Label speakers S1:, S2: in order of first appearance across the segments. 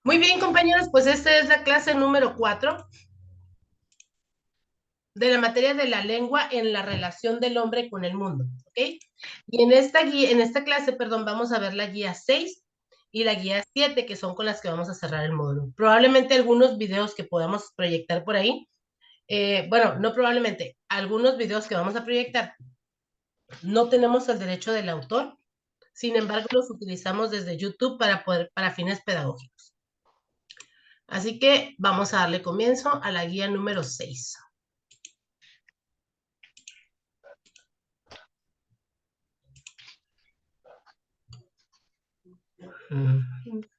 S1: Muy bien, compañeros, pues esta es la clase número 4 de la materia de la lengua en la relación del hombre con el mundo, ¿ok? Y en esta clase, perdón, vamos a ver la guía 6 y la guía 7, que son con las que vamos a cerrar el módulo. Probablemente algunos videos que podamos proyectar por ahí, bueno, no probablemente, algunos videos que vamos a proyectar, no tenemos el derecho del autor, sin embargo, los utilizamos desde YouTube para fines pedagógicos. Así que vamos a darle comienzo a la guía número 6.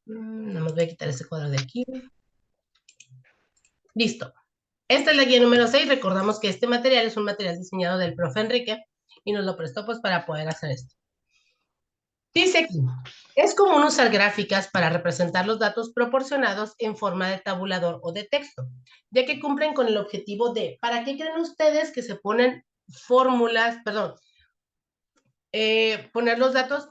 S1: Nada más voy a quitar ese cuadro de aquí. Listo. Esta es la guía número 6. Recordamos que este material es un material diseñado del profe Enrique y nos lo prestó pues para poder hacer esto. Dice aquí, es común usar gráficas para representar los datos proporcionados en forma de tabulador o de texto, ya que cumplen con el objetivo de, ¿para qué creen ustedes que se ponen fórmulas, perdón, poner los datos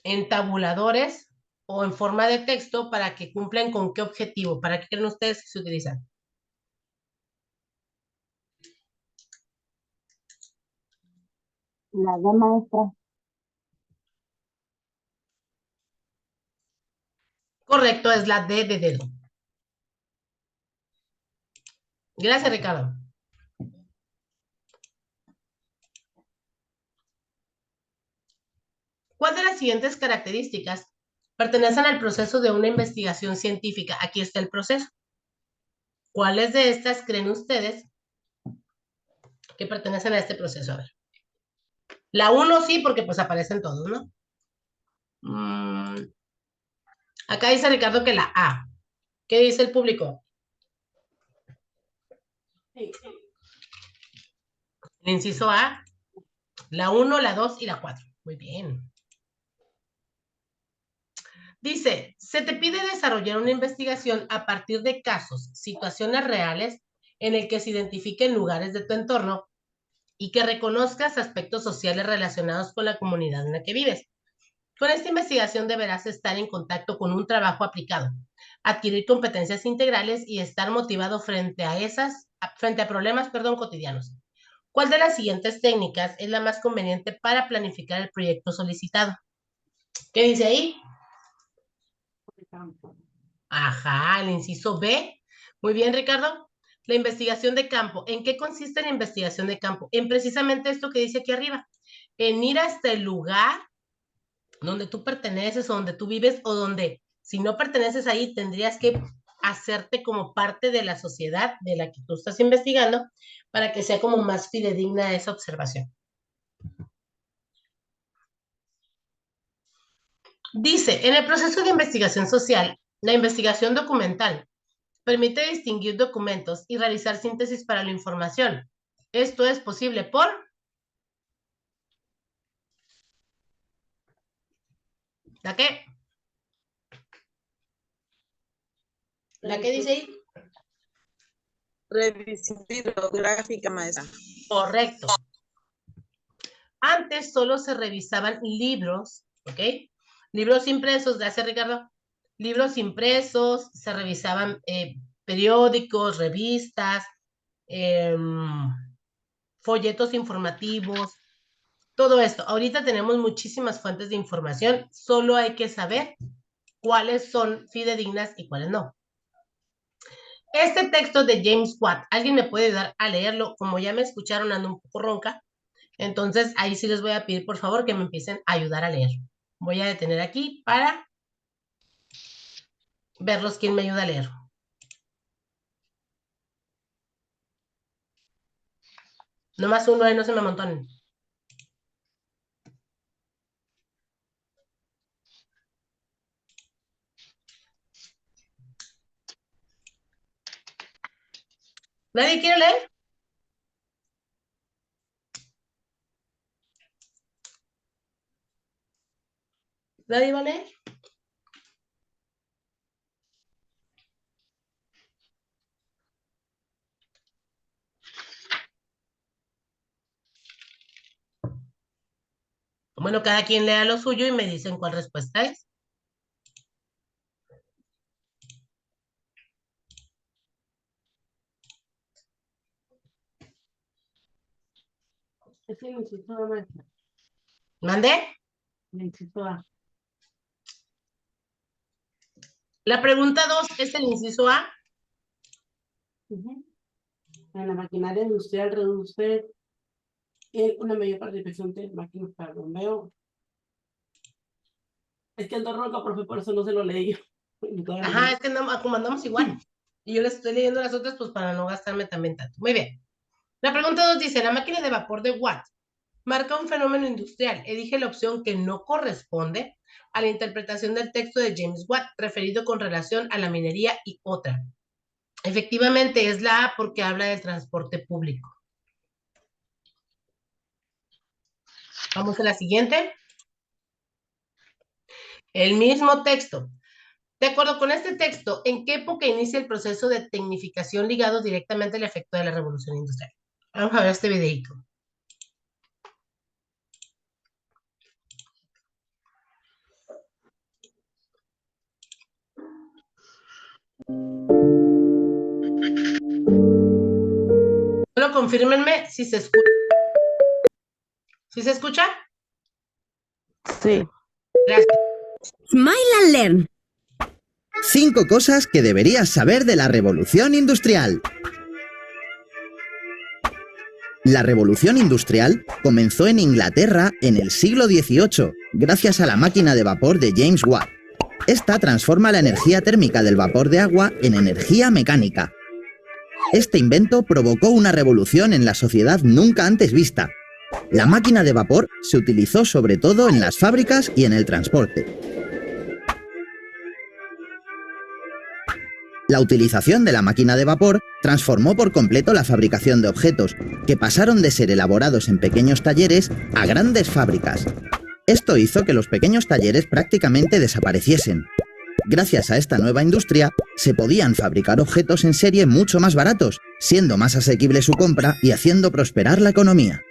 S1: en tabuladores o en forma de texto para que cumplan con qué objetivo? ¿Para qué creen ustedes que se utilizan?
S2: La D maestra.
S1: Correcto, es la D de dedo. Gracias, Ricardo. ¿Cuál de las siguientes características pertenecen al proceso de una investigación científica? Aquí está el proceso. ¿Cuáles de estas creen ustedes que pertenecen a este proceso? A ver. La 1 sí, porque pues aparecen todos, ¿no? Acá dice Ricardo que la A. ¿Qué dice el público? El inciso A, la 1, la 2 y la 4. Muy bien. Dice, se te pide desarrollar una investigación a partir de casos, situaciones reales en el que se identifiquen lugares de tu entorno y que reconozcas aspectos sociales relacionados con la comunidad en la que vives. Con esta investigación deberás estar en contacto con un trabajo aplicado, adquirir competencias integrales y estar motivado frente a problemas, cotidianos. ¿Cuál de las siguientes técnicas es la más conveniente para planificar el proyecto solicitado? ¿Qué dice ahí? Ajá, el inciso B. Muy bien, Ricardo. La investigación de campo. ¿En qué consiste la investigación de campo? En precisamente esto que dice aquí arriba. En ir hasta el lugar donde tú perteneces o donde tú vives o donde, si no perteneces ahí, tendrías que hacerte como parte de la sociedad de la que tú estás investigando para que sea como más fidedigna esa observación. Dice, en el proceso de investigación social, la investigación documental permite distinguir documentos y realizar síntesis para la información. Esto es posible por ¿la qué? ¿La qué dice ahí?
S3: Revisión bibliográfica, maestra.
S1: Correcto. Antes solo se revisaban libros, ¿ok? Libros impresos, gracias Ricardo. Libros impresos, se revisaban periódicos, revistas, eh, folletos informativos, todo esto. Ahorita tenemos muchísimas fuentes de información, solo hay que saber cuáles son fidedignas y cuáles no. Este texto de James Watt, ¿alguien me puede ayudar a leerlo? Como ya me escucharon, ando un poco ronca. Entonces, ahí sí les voy a pedir, por favor, que me empiecen a ayudar a leer. Voy a detener aquí para verlos quién me ayuda a leer. Nomás uno, no se me amontonen. ¿Nadie quiere leer? ¿Nadie va a leer? Bueno, cada quien lea lo suyo y me dicen cuál respuesta es.
S2: Es el inciso A, maestra.
S1: ¿Mandé?
S2: El inciso A.
S1: La pregunta 2 es el inciso A.
S2: Ujú. En la maquinaria industrial reduce una mayor participación de máquinas para bombeo. Es que ando roca, profe, por eso no se lo leí.
S1: Ajá, es que como andamos igual. Y yo les estoy leyendo las otras, pues para no gastarme también tanto. Muy bien. La pregunta 2 dice, la máquina de vapor de Watt marca un fenómeno industrial. Elige la opción que no corresponde a la interpretación del texto de James Watt, referido con relación a la minería y otra. Efectivamente, es la A porque habla del transporte público. Vamos a la siguiente. El mismo texto. De acuerdo con este texto, ¿en qué época inicia el proceso de tecnificación ligado directamente al efecto de la revolución industrial? Vamos a ver este videito. Solo confírmenme si se escucha. ¿Sí se escucha?
S3: Sí.
S1: Gracias.
S4: Smile and Learn.
S5: 5 cosas que deberías saber de la revolución industrial. La revolución industrial comenzó en Inglaterra en el siglo XVIII, gracias a la máquina de vapor de James Watt. Esta transforma la energía térmica del vapor de agua en energía mecánica. Este invento provocó una revolución en la sociedad nunca antes vista. La máquina de vapor se utilizó sobre todo en las fábricas y en el transporte. La utilización de la máquina de vapor transformó por completo la fabricación de objetos, que pasaron de ser elaborados en pequeños talleres a grandes fábricas. Esto hizo que los pequeños talleres prácticamente desapareciesen. Gracias a esta nueva industria, se podían fabricar objetos en serie mucho más baratos, siendo más asequible su compra y haciendo prosperar la economía.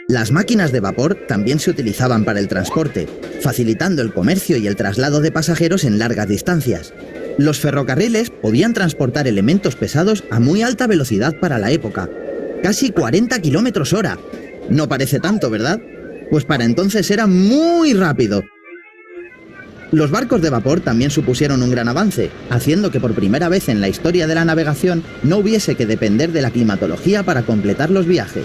S5: Las máquinas de vapor también se utilizaban para el transporte, facilitando el comercio y el traslado de pasajeros en largas distancias. Los ferrocarriles podían transportar elementos pesados a muy alta velocidad para la época, casi 40 kilómetros hora. No parece tanto, ¿verdad? Pues para entonces era muy rápido. Los barcos de vapor también supusieron un gran avance, haciendo que por primera vez en la historia de la navegación no hubiese que depender de la climatología para completar los viajes.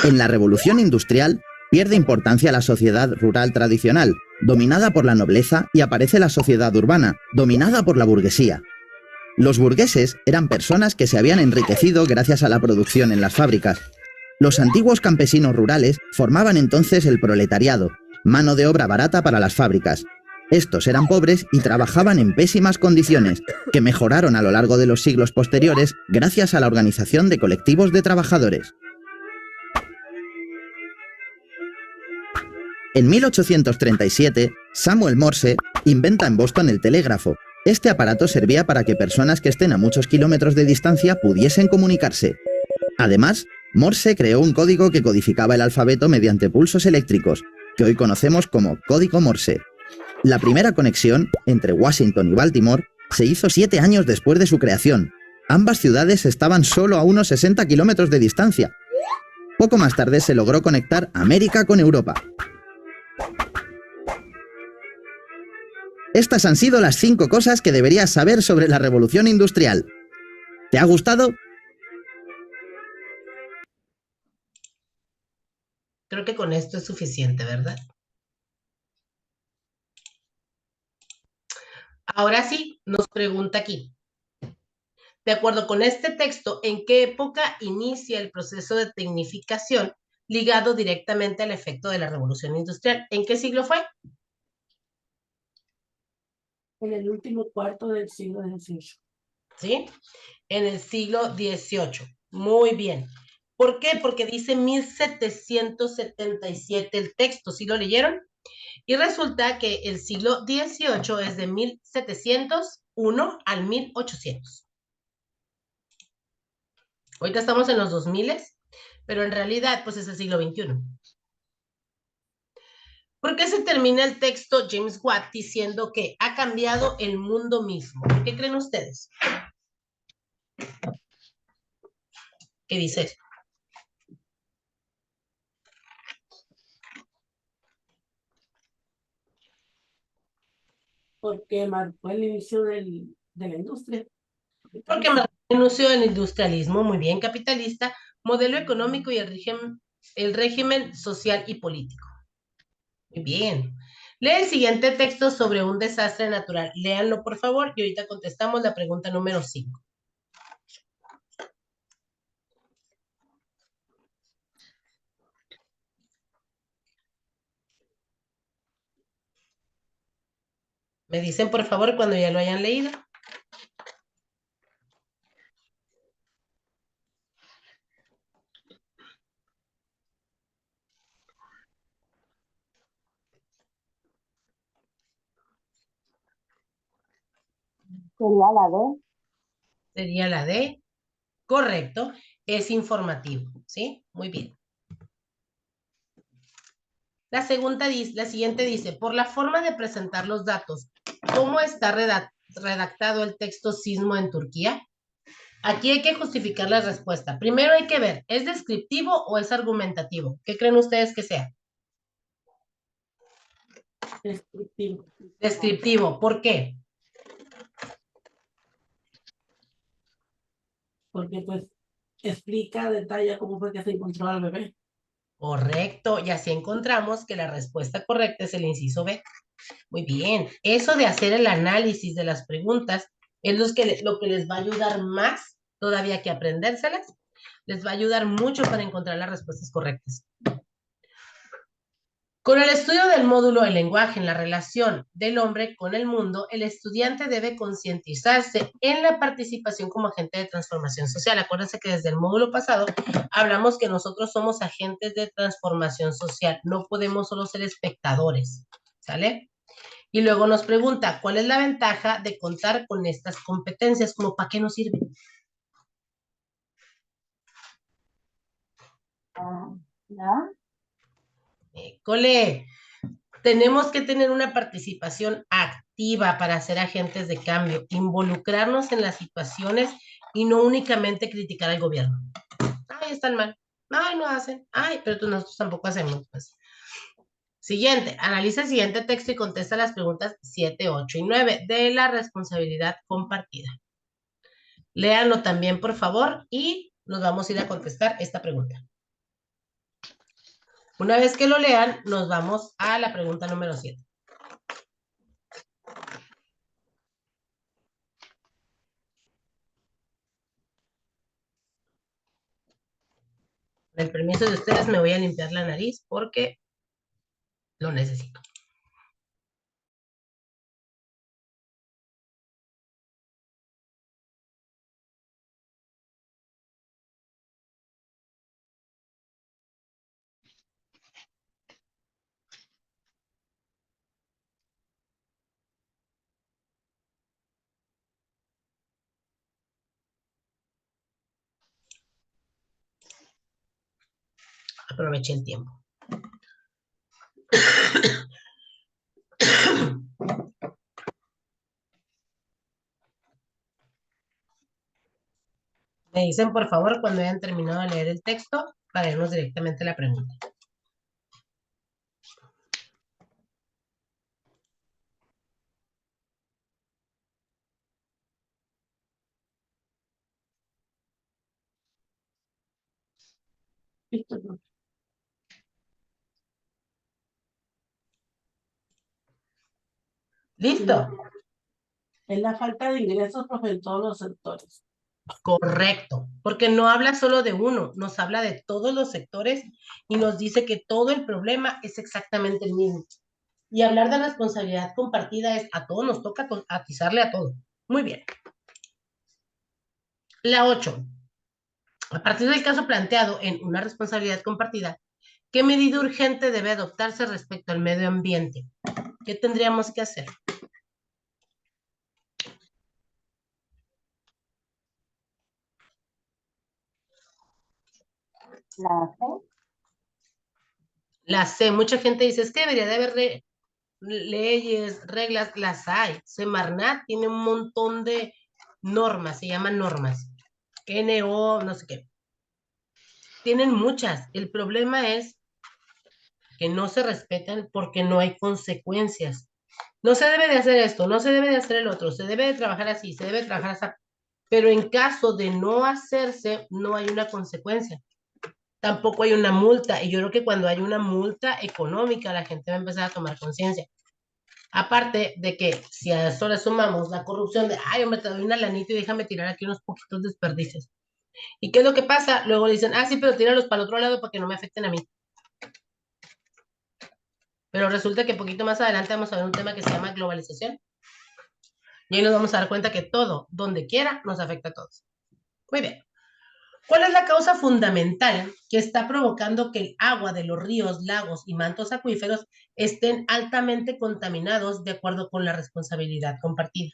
S5: En la revolución industrial pierde importancia la sociedad rural tradicional, dominada por la nobleza, y aparece la sociedad urbana, dominada por la burguesía. Los burgueses eran personas que se habían enriquecido gracias a la producción en las fábricas. Los antiguos campesinos rurales formaban entonces el proletariado, mano de obra barata para las fábricas. Estos eran pobres y trabajaban en pésimas condiciones, que mejoraron a lo largo de los siglos posteriores gracias a la organización de colectivos de trabajadores. En 1837, Samuel Morse inventa en Boston el telégrafo. Este aparato servía para que personas que estén a muchos kilómetros de distancia pudiesen comunicarse. Además, Morse creó un código que codificaba el alfabeto mediante pulsos eléctricos, que hoy conocemos como código Morse. La primera conexión entre Washington y Baltimore se hizo 7 años después de su creación. Ambas ciudades estaban solo a unos 60 kilómetros de distancia. Poco más tarde se logró conectar América con Europa. Estas han sido las 5 cosas que deberías saber sobre la revolución industrial. ¿Te ha gustado?
S1: Creo que con esto es suficiente, ¿verdad? Ahora sí, nos pregunta aquí. De acuerdo con este texto, ¿en qué época inicia el proceso de tecnificación ligado directamente al efecto de la revolución industrial? ¿En qué siglo fue?
S2: En el último cuarto del siglo XVIII.
S1: ¿Sí? En el siglo XVIII. Muy bien. ¿Por qué? Porque dice 1777 el texto. ¿Sí lo leyeron? Y resulta que el siglo XVIII es de 1701 al 1800. Ahorita estamos en los 2000, pero en realidad pues es el siglo XXI. ¿Por qué se termina el texto James Watt diciendo que ha cambiado el mundo mismo? ¿Qué creen ustedes? ¿Qué dice eso?
S2: Porque marcó el inicio de la industria.
S1: Porque me renunció el industrialismo, muy bien, capitalista, modelo económico y el régimen social y político. Muy bien. Lee el siguiente texto sobre un desastre natural. Léanlo, por favor, y ahorita contestamos la pregunta número 5. Me dicen, por favor, cuando ya lo hayan leído.
S3: Sería la D.
S1: Sería la D. Correcto. Es informativo, ¿sí? Muy bien. La siguiente dice, por la forma de presentar los datos, ¿cómo está redactado el texto sismo en Turquía? Aquí hay que justificar la respuesta. Primero hay que ver, ¿es descriptivo o es argumentativo? ¿Qué creen ustedes que sea?
S2: Destructivo.
S1: Descriptivo. ¿Por qué?
S2: Porque pues explica, detalla cómo fue que se encontró al bebé.
S1: Correcto. Y así encontramos que la respuesta correcta es el inciso B. Muy bien. Eso de hacer el análisis de las preguntas es lo que les va a ayudar más todavía que aprendérselas. Les va a ayudar mucho para encontrar las respuestas correctas. Con el estudio del módulo El lenguaje en la relación del hombre con el mundo, el estudiante debe concientizarse en la participación como agente de transformación social. Acuérdense que desde el módulo pasado hablamos que nosotros somos agentes de transformación social, no podemos solo ser espectadores, ¿sale? Y luego nos pregunta, ¿cuál es la ventaja de contar con estas competencias? ¿Cómo para qué nos sirve?
S3: ¿Ya?
S1: Cole, tenemos que tener una participación activa para ser agentes de cambio, involucrarnos en las situaciones y no únicamente criticar al gobierno. Ay, están mal. Ay, no hacen. Ay, pero nosotros tampoco hacemos. Pues. Siguiente, analiza el siguiente texto y contesta las preguntas 7, 8 y 9 de la responsabilidad compartida. Léanlo también, por favor, y nos vamos a ir a contestar esta pregunta. Una vez que lo lean, nos vamos a la pregunta número 7. Con el permiso de ustedes, me voy a limpiar la nariz porque lo necesito. Aproveché el tiempo. Me dicen, por favor, cuando hayan terminado de leer el texto, para irnos directamente a la pregunta.
S2: Listo, ¿no?
S1: ¿Listo?
S2: Es la falta de ingresos, profe, en todos los sectores.
S1: Correcto, porque no habla solo de uno, nos habla de todos los sectores y nos dice que todo el problema es exactamente el mismo. Y hablar de responsabilidad compartida es a todos nos toca atizarle a todo. Muy bien. La 8. A partir del caso planteado en una responsabilidad compartida, ¿qué medida urgente debe adoptarse respecto al medio ambiente? ¿Qué tendríamos que hacer?
S3: La C.
S1: Las sé, mucha gente dice, es que debería de haber leyes, reglas, las hay. Semarnat tiene un montón de normas, se llaman normas. NO, no sé qué. Tienen muchas. El problema es que no se respetan porque no hay consecuencias. No se debe de hacer esto, no se debe de hacer el otro, se debe de trabajar así, se debe de trabajar así. Pero en caso de no hacerse, no hay una consecuencia. Tampoco hay una multa. Y yo creo que cuando hay una multa económica, la gente va a empezar a tomar conciencia. Aparte de que si a eso le sumamos la corrupción de, ay, hombre, te doy una lanita y déjame tirar aquí unos poquitos desperdicios. ¿Y qué es lo que pasa? Luego dicen, ah, sí, pero tíralos para el otro lado para que no me afecten a mí. Pero resulta que poquito más adelante vamos a ver un tema que se llama globalización. Y ahí nos vamos a dar cuenta que todo, donde quiera, nos afecta a todos. Muy bien. ¿Cuál es la causa fundamental que está provocando que el agua de los ríos, lagos y mantos acuíferos estén altamente contaminados de acuerdo con la responsabilidad compartida?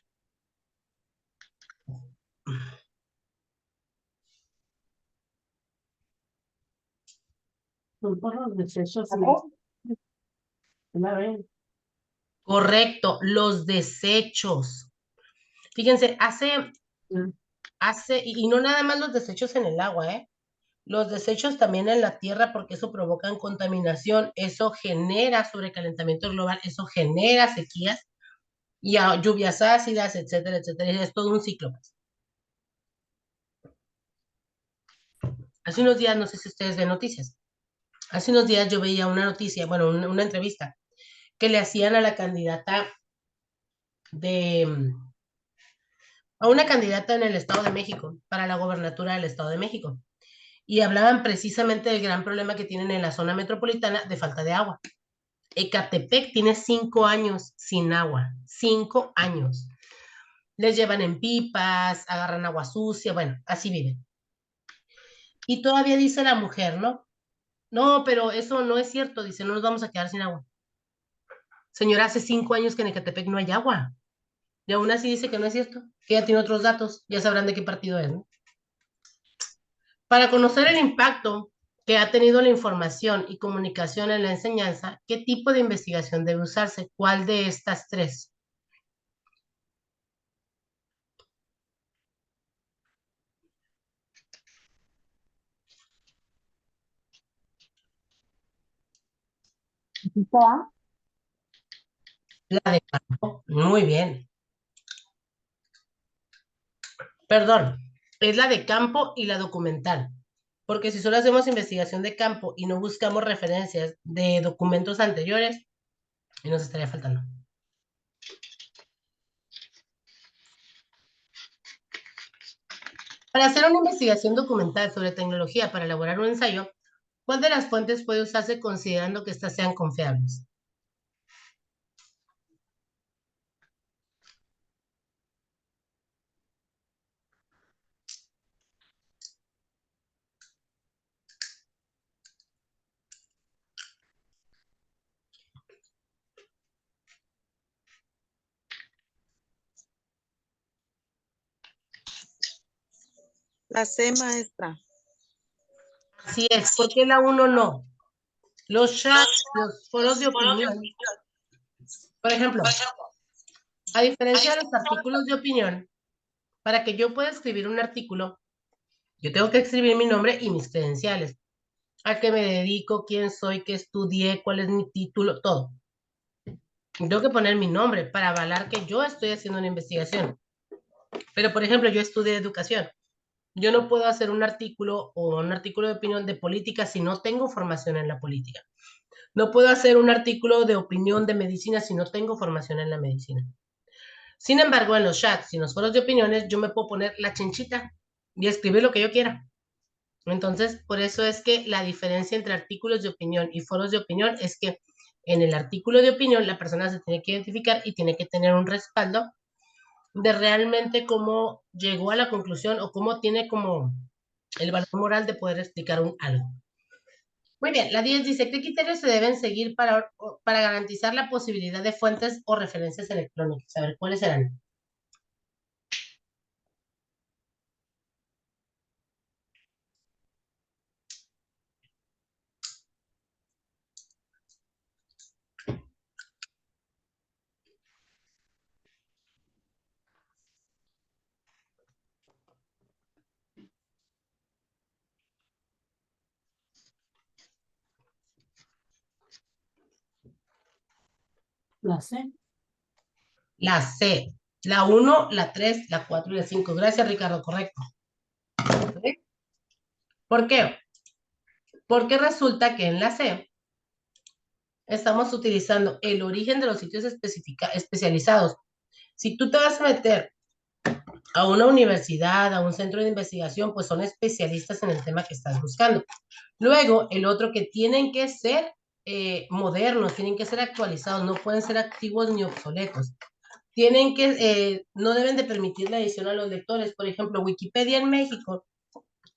S2: Son por los desechos
S3: A
S2: y
S3: ver,
S2: la ven.
S1: Correcto, los desechos. Fíjense, y no nada más los desechos en el agua, ¿eh? Los desechos también en la tierra, porque eso provoca contaminación, eso genera sobrecalentamiento global, eso genera sequías y lluvias ácidas, etcétera, etcétera. Y es todo un ciclo más. Hace unos días, no sé si ustedes ven noticias, hace unos días yo veía una noticia, bueno, una entrevista que le hacían a la candidata de, a una candidata en el Estado de México, para la gobernatura del Estado de México. Y hablaban precisamente del gran problema que tienen en la zona metropolitana de falta de agua. Ecatepec tiene 5 años sin agua, 5 años. Les llevan en pipas, agarran agua sucia, bueno, así viven. Y todavía dice la mujer, ¿no? No, pero eso no es cierto, dice, no nos vamos a quedar sin agua. Señora, hace 5 años que en Ecatepec no hay agua. Y aún así dice que no es cierto, que ella tiene otros datos, ya sabrán de qué partido es, ¿no? Para conocer el impacto que ha tenido la información y comunicación en la enseñanza, ¿qué tipo de investigación debe usarse? ¿Cuál de estas tres?
S3: dijiste A.
S1: La de campo. Muy bien. Perdón, es la de campo y la documental. Porque si solo hacemos investigación de campo y no buscamos referencias de documentos anteriores, nos estaría faltando. Para hacer una investigación documental sobre tecnología para elaborar un ensayo, ¿cuál de las fuentes puede usarse considerando que éstas sean confiables?
S6: La C, maestra.
S1: Así es, ¿por qué la uno no? Los chats, los foros de opinión, por ejemplo, a diferencia de los artículos de opinión, para que yo pueda escribir un artículo, yo tengo que escribir mi nombre y mis credenciales, a qué me dedico, quién soy, qué estudié, cuál es mi título, todo. Tengo que poner mi nombre para avalar que yo estoy haciendo una investigación. Pero, por ejemplo, yo estudié educación. Yo no puedo hacer un artículo o un artículo de opinión de política si no tengo formación en la política. No puedo hacer un artículo de opinión de medicina si no tengo formación en la medicina. Sin embargo, en los chats y en los foros de opiniones, yo me puedo poner la chinchita y escribir lo que yo quiera. Entonces, por eso es que la diferencia entre artículos de opinión y foros de opinión es que en el artículo de opinión la persona se tiene que identificar y tiene que tener un respaldo de realmente cómo llegó a la conclusión o cómo tiene como el valor moral de poder explicar algo. Muy bien, la 10 dice, ¿qué criterios se deben seguir para garantizar la posibilidad de fuentes o referencias electrónicas? A ver, ¿cuáles serán?
S2: La C.
S1: La C. La 1, la 3, la 4 y la 5. Gracias, Ricardo, correcto. ¿Ok? ¿Por qué? Porque resulta que en la C estamos utilizando el origen de los sitios especializados. Si tú te vas a meter a una universidad, a un centro de investigación, pues son especialistas en el tema que estás buscando. Luego, el otro que tienen que ser modernos, tienen que ser actualizados, no pueden ser activos ni obsoletos. Tienen que, no deben de permitir la edición a los lectores. Por ejemplo, Wikipedia en México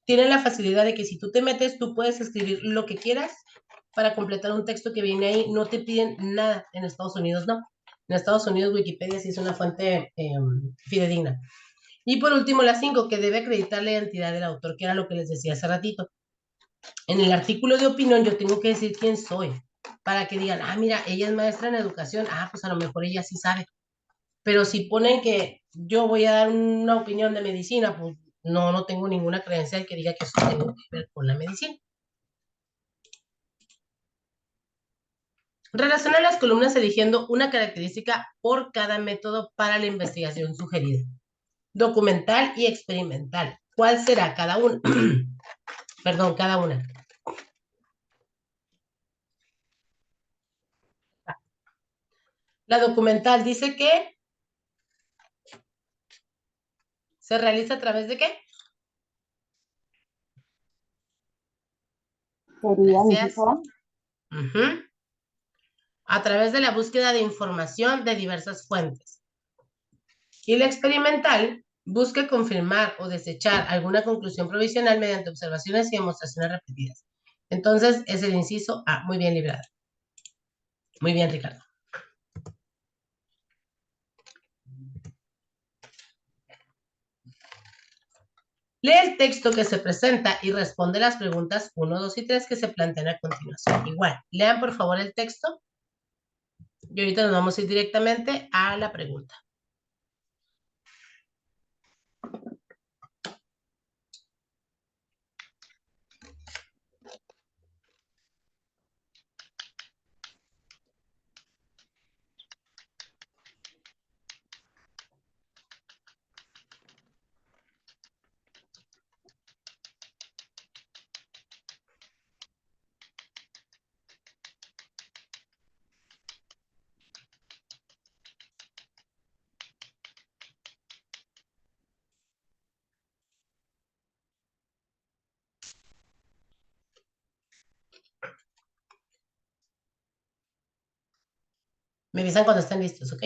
S1: tiene la facilidad de que si tú te metes, tú puedes escribir lo que quieras para completar un texto que viene ahí. No te piden nada. En Estados Unidos no. En Estados Unidos Wikipedia sí es una fuente fidedigna. Y por último, la 5, que debe acreditar la identidad del autor, que era lo que les decía hace ratito. En el artículo de opinión yo tengo que decir quién soy, para que digan, ah, mira, ella es maestra en educación, ah, pues a lo mejor ella sí sabe. Pero si ponen que yo voy a dar una opinión de medicina, pues no tengo ninguna creencia que diga que eso tengo que ver con la medicina. Relaciona las columnas eligiendo una característica por cada método para la investigación sugerida. Documental y experimental. ¿Cuál será cada una? Perdón, cada una. La documental dice que se realiza a través de qué?
S3: Sería
S1: Gracias.
S3: visual.
S1: A través de la búsqueda de información de diversas fuentes. Y la experimental busca confirmar o desechar alguna conclusión provisional mediante observaciones y demostraciones repetidas. Entonces, es el inciso A. Muy bien, librado. Muy bien, Ricardo. Lee el texto que se presenta y responde las preguntas 1, 2 y 3 que se plantean a continuación. Igual, lean por favor el texto y ahorita nos vamos a ir directamente a la pregunta. Me avisan cuando estén listos, ¿ok?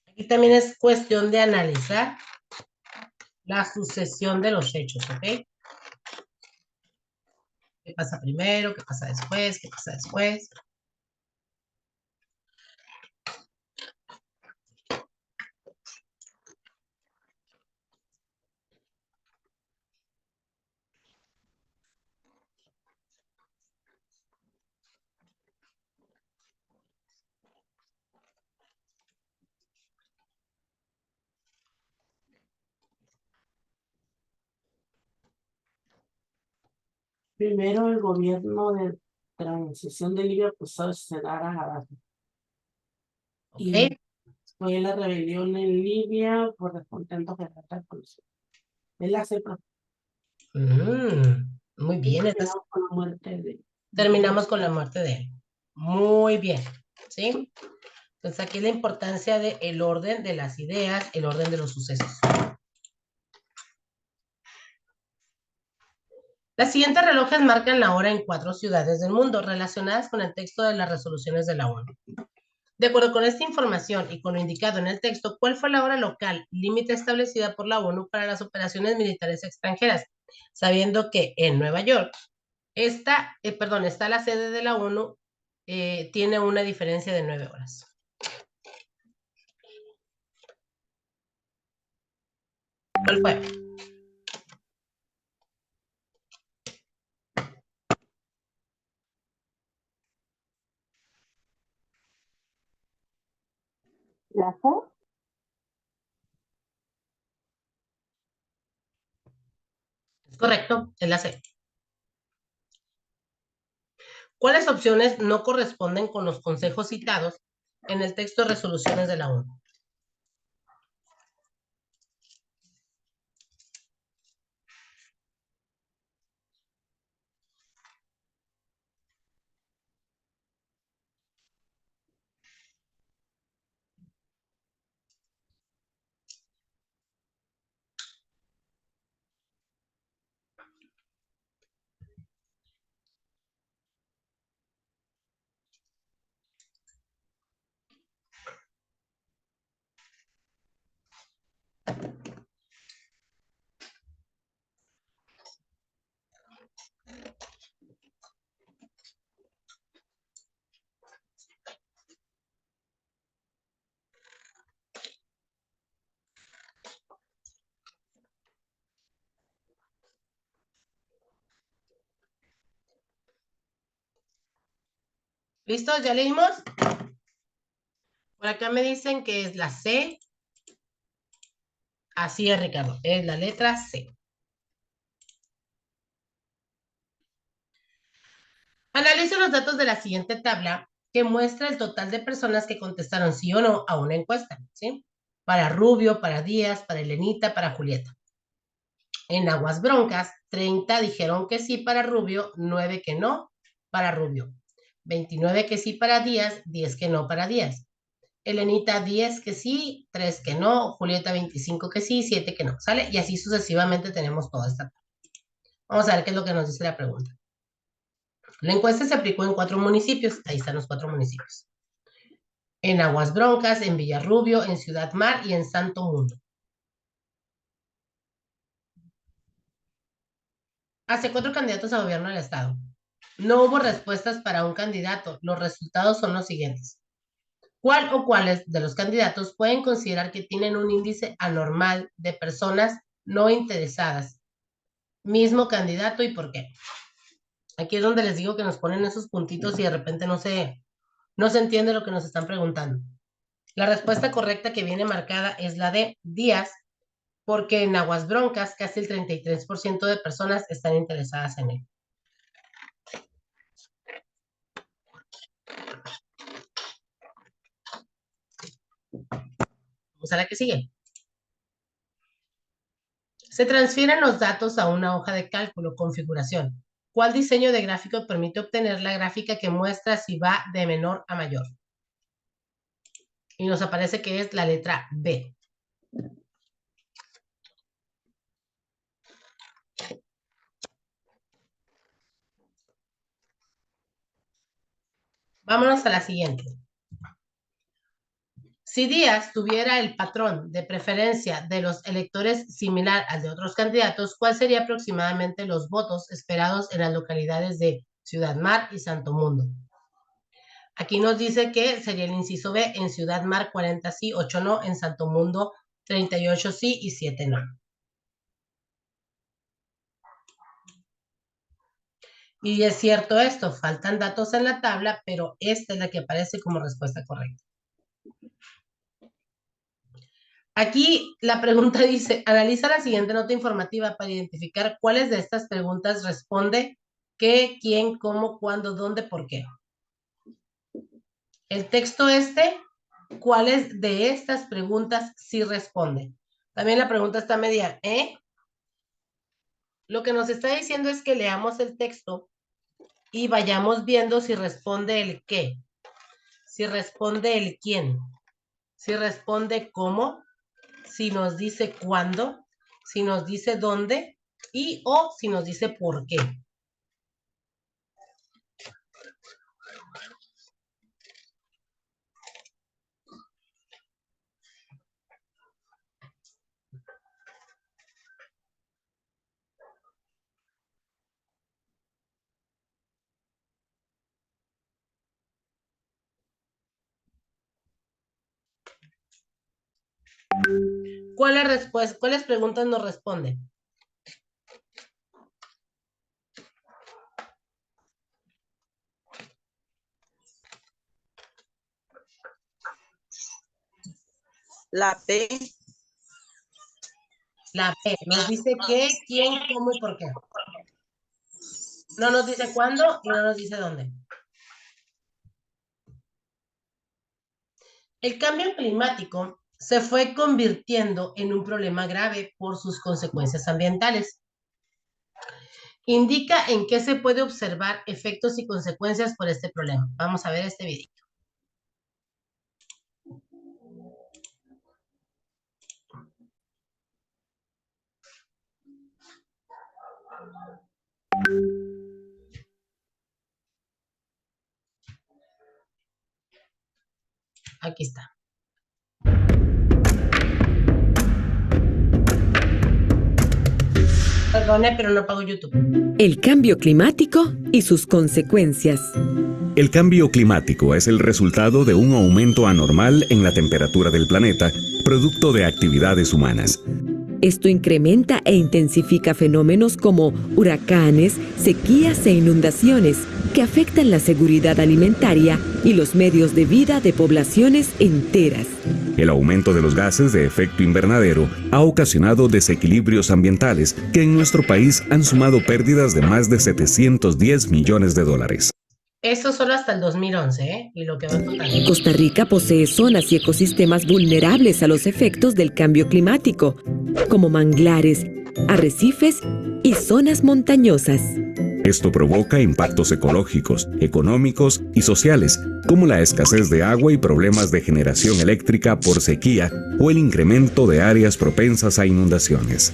S1: Aquí también es cuestión de analizar la sucesión de los hechos, ¿ok? ¿Qué pasa primero? ¿Qué pasa después? ¿Qué pasa después?
S2: Primero, el gobierno de transición de Libia acusó de asesinar a Gaddafi.
S1: ¿Ok?
S2: Y fue la rebelión en Libia por descontento general con eso. Es la cepa.
S1: Muy
S2: Y
S1: bien.
S2: terminamos con la muerte de...
S1: Terminamos con la muerte de él. Muy bien. ¿Sí? Entonces aquí la importancia del orden de las ideas, el orden de los sucesos. Las siguientes relojes marcan la hora en 4 ciudades del mundo relacionadas con el texto de las resoluciones de la ONU. De acuerdo con esta información y con lo indicado en el texto, ¿cuál fue la hora local límite establecida por la ONU para las operaciones militares extranjeras? Sabiendo que en Nueva York está la sede de la ONU, tiene una diferencia de 9 horas. ¿Cuál fue?
S3: La C.
S1: Correcto, es la C. ¿Cuáles opciones no corresponden con los consejos citados en el texto de resoluciones de la ONU? ¿Listo? ¿Ya leímos? Por acá me dicen que es la C. Así es, Ricardo. Es la letra C. Analiza los datos de la siguiente tabla que muestra el total de personas que contestaron sí o no a una encuesta, ¿sí? Para Rubio, para Díaz, para Elenita, para Julieta. En Aguas Broncas, 30 dijeron que sí para Rubio, 9 que no para Rubio. 29 que sí para Díaz, 10 que no para Díaz. Elenita 10 que sí, 3 que no, Julieta 25 que sí, 7 que no, ¿sale? Y así sucesivamente tenemos toda esta tabla. Vamos a ver qué es lo que nos dice la pregunta. La encuesta se aplicó en 4 municipios, ahí están los 4 municipios. En Aguas Broncas, en Villarrubio, en Ciudad Mar y en Santo Mundo. Hace 4 candidatos a gobierno del estado. No hubo respuestas para un candidato. Los resultados son los siguientes. ¿Cuál o cuáles de los candidatos pueden considerar que tienen un índice anormal de personas no interesadas? Mismo candidato y por qué. Aquí es donde les digo que nos ponen esos puntitos y de repente no se entiende lo que nos están preguntando. La respuesta correcta que viene marcada es la de Díaz, porque en Aguas Broncas casi el 33% de personas están interesadas en él. Vamos a la que sigue. Se transfieren los datos a una hoja de cálculo, configuración. ¿Cuál diseño de gráfico permite obtener la gráfica que muestra si va de menor a mayor? Y nos aparece que es la letra B. Vámonos a la siguiente. Si Díaz tuviera el patrón de preferencia de los electores similar al de otros candidatos, ¿cuál sería aproximadamente los votos esperados en las localidades de Ciudad Mar y Santo Mundo? Aquí nos dice que sería el inciso B, en Ciudad Mar 40 sí, 8 no, en Santo Mundo 38 sí y 7 no. Y es cierto esto, faltan datos en la tabla, pero esta es la que aparece como respuesta correcta. Aquí la pregunta dice, analiza la siguiente nota informativa para identificar cuáles de estas preguntas responde qué, quién, cómo, cuándo, dónde, por qué. El texto ¿cuáles de estas preguntas sí responde? También la pregunta está media, ¿eh? Lo que nos está diciendo es que leamos el texto y vayamos viendo si responde el qué, si responde el quién, si responde cómo, si nos dice cuándo, si nos dice dónde y o si nos dice por qué. ¿Cuáles preguntas nos responden?
S6: La P.
S1: La B nos dice qué, quién, cómo y por qué. No nos dice cuándo y no nos dice dónde. El cambio climático se fue convirtiendo en un problema grave por sus consecuencias ambientales. Indica en qué se puede observar efectos y consecuencias por este problema. Vamos a ver este video. Aquí está. Perdone, pero no pago YouTube.
S7: El cambio climático y sus consecuencias.
S8: El cambio climático es el resultado de un aumento anormal en la temperatura del planeta, producto de actividades humanas.
S7: Esto incrementa e intensifica fenómenos como huracanes, sequías e inundaciones que afectan la seguridad alimentaria y los medios de vida de poblaciones enteras.
S8: El aumento de los gases de efecto invernadero ha ocasionado desequilibrios ambientales que en nuestro país han sumado pérdidas de más de 710 millones de dólares.
S1: Eso solo hasta el 2011, ¿eh? Y lo que va en total.
S7: Costa Rica posee zonas y ecosistemas vulnerables a los efectos del cambio climático, como manglares, arrecifes y zonas montañosas.
S8: Esto provoca impactos ecológicos, económicos y sociales, como la escasez de agua y problemas de generación eléctrica por sequía o el incremento de áreas propensas a inundaciones.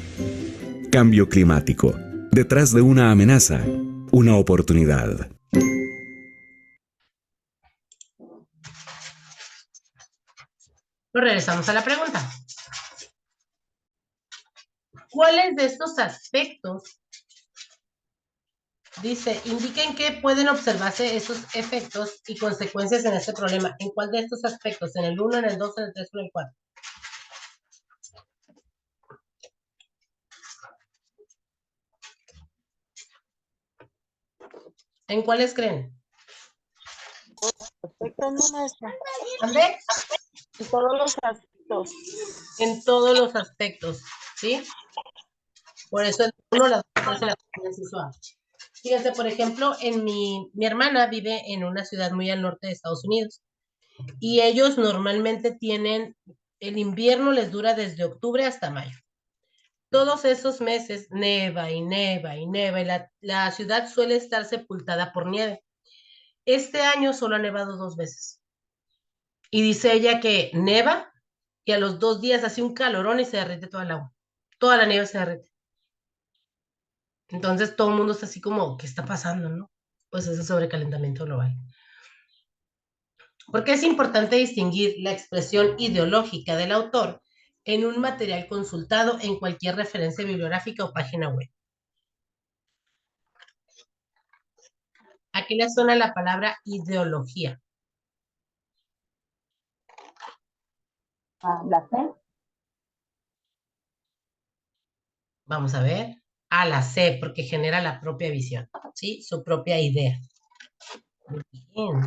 S8: Cambio climático. Detrás de una amenaza, una oportunidad.
S1: Pero regresamos a la pregunta. ¿Cuáles de estos aspectos, dice, indiquen que pueden observarse esos efectos y consecuencias en este problema? ¿En cuál de estos aspectos? ¿En el 1, en el 2, en el 3 o en el 4? ¿En cuáles creen?
S6: Aspectos, no, maestra.
S1: ¿Ande?
S6: En todos los aspectos.
S1: En todos los aspectos, ¿sí? Por eso el 1, la 2, la 3 y la 4 es suave. Fíjense, por ejemplo, mi hermana vive en una ciudad muy al norte de Estados Unidos y ellos normalmente tienen, el invierno les dura desde octubre hasta mayo. Todos esos meses neva y neva y neva y la ciudad suele estar sepultada por nieve. Este año solo ha nevado 2 veces. Y dice ella que neva y a los 2 días hace un calorón y se derrite toda el agua. Toda la nieve se derrite. Entonces todo el mundo está así como, ¿qué está pasando, no? Pues ese sobrecalentamiento global. Porque es importante distinguir la expresión ideológica del autor en un material consultado en cualquier referencia bibliográfica o página web. Aquí le suena la palabra ideología.
S3: La C.
S1: Vamos a ver. A la C, porque genera la propia visión, ¿sí? Su propia idea. Muy bien.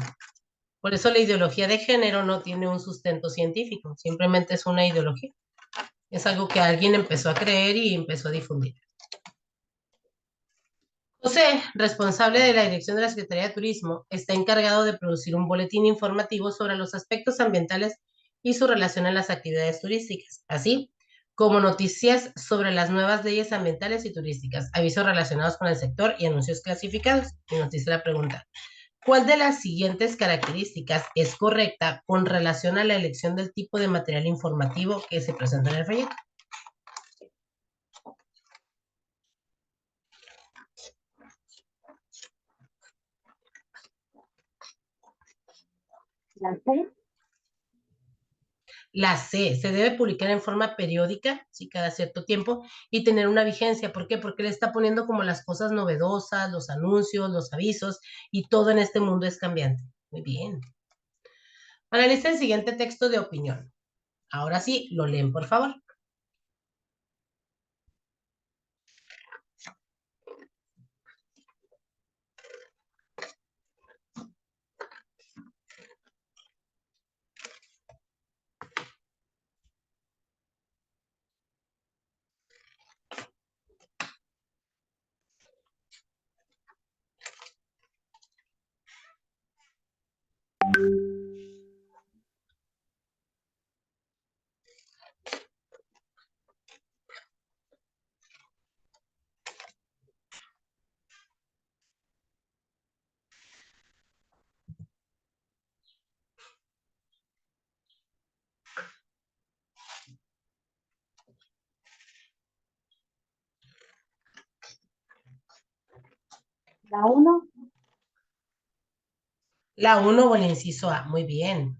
S1: Por eso la ideología de género no tiene un sustento científico, simplemente es una ideología. Es algo que alguien empezó a creer y empezó a difundir. José, responsable de la dirección de la Secretaría de Turismo, está encargado de producir un boletín informativo sobre los aspectos ambientales y su relación en las actividades turísticas, así como noticias sobre las nuevas leyes ambientales y turísticas, avisos relacionados con el sector y anuncios clasificados. Y nos dice la pregunta: ¿cuál de las siguientes características es correcta con relación a la elección del tipo de material informativo que se presenta en el folleto?
S3: La C.
S1: La C, se debe publicar en forma periódica, sí, cada cierto tiempo, y tener una vigencia. ¿Por qué? Porque le está poniendo como las cosas novedosas, los anuncios, los avisos, y todo en este mundo es cambiante. Muy bien. Analiza el siguiente texto de opinión. Ahora sí, lo leen, por favor.
S3: La 1.
S1: La 1 o el inciso A. Muy bien.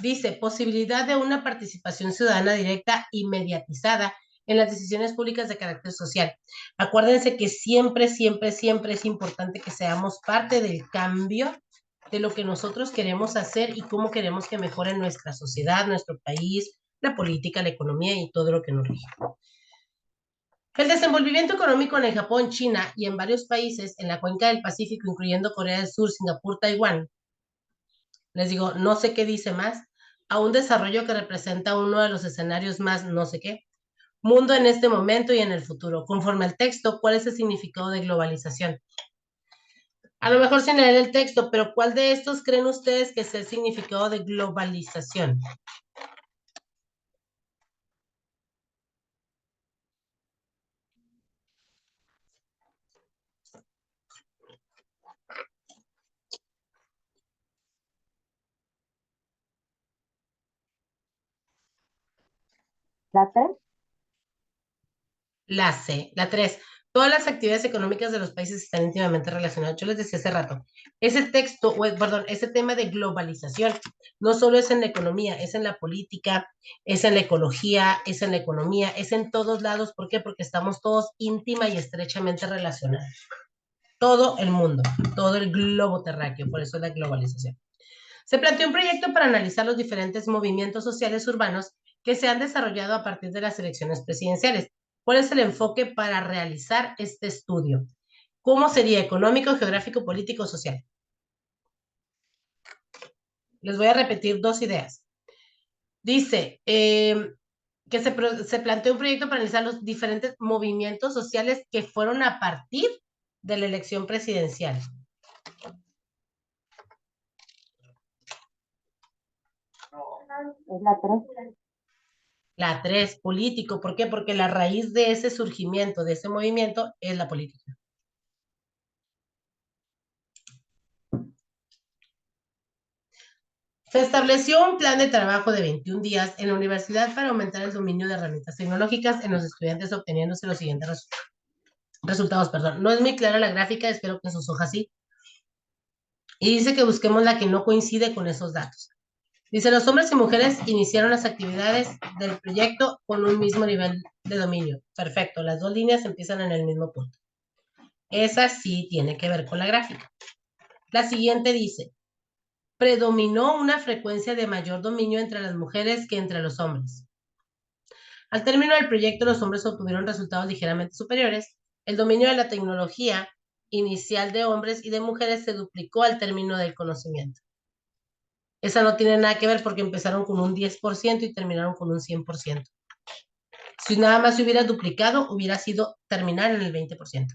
S1: Dice, posibilidad de una participación ciudadana directa y mediatizada en las decisiones públicas de carácter social. Acuérdense que siempre, siempre, siempre es importante que seamos parte del cambio de lo que nosotros queremos hacer y cómo queremos que mejore nuestra sociedad, nuestro país, la política, la economía y todo lo que nos rige. El desenvolvimiento económico en el Japón, China y en varios países en la cuenca del Pacífico, incluyendo Corea del Sur, Singapur, Taiwán, les digo, no sé qué dice más, a un desarrollo que representa uno de los escenarios más no sé qué, mundo en este momento y en el futuro. Conforme al texto, ¿cuál es el significado de globalización? A lo mejor sin leer el texto, pero ¿cuál de estos creen ustedes que es el significado de globalización?
S3: La 3.
S1: La C, la 3. Todas las actividades económicas de los países están íntimamente relacionadas. Yo les decía hace rato, ese texto, perdón, ese tema de globalización, no solo es en la economía, es en la política, es en la ecología, es en la economía, es en todos lados. ¿Por qué? Porque estamos todos íntima y estrechamente relacionados. Todo el mundo, todo el globo terráqueo, por eso es la globalización. Se planteó un proyecto para analizar los diferentes movimientos sociales urbanos que se han desarrollado a partir de las elecciones presidenciales. ¿Cuál es el enfoque para realizar este estudio? ¿Cómo sería económico, geográfico, político, social? Les voy a repetir dos ideas. Dice que se planteó un proyecto para analizar los diferentes movimientos sociales que fueron a partir de la elección presidencial.
S3: Es la 3.
S1: La 3, político. ¿Por qué? Porque la raíz de ese surgimiento, de ese movimiento, es la política. Se estableció un plan de trabajo de 21 días en la universidad para aumentar el dominio de herramientas tecnológicas en los estudiantes, obteniéndose los siguientes resultados. No es muy clara la gráfica, espero que en sus hojas sí. Y dice que busquemos la que no coincide con esos datos. Dice, los hombres y mujeres iniciaron las actividades del proyecto con un mismo nivel de dominio. Perfecto, las dos líneas empiezan en el mismo punto. Esa sí tiene que ver con la gráfica. La siguiente dice, predominó una frecuencia de mayor dominio entre las mujeres que entre los hombres. Al término del proyecto, los hombres obtuvieron resultados ligeramente superiores. El dominio de la tecnología inicial de hombres y de mujeres se duplicó al término del conocimiento. Esa no tiene nada que ver porque empezaron con un 10% y terminaron con un 100%. Si nada más se hubiera duplicado, hubiera sido terminar en el 20%.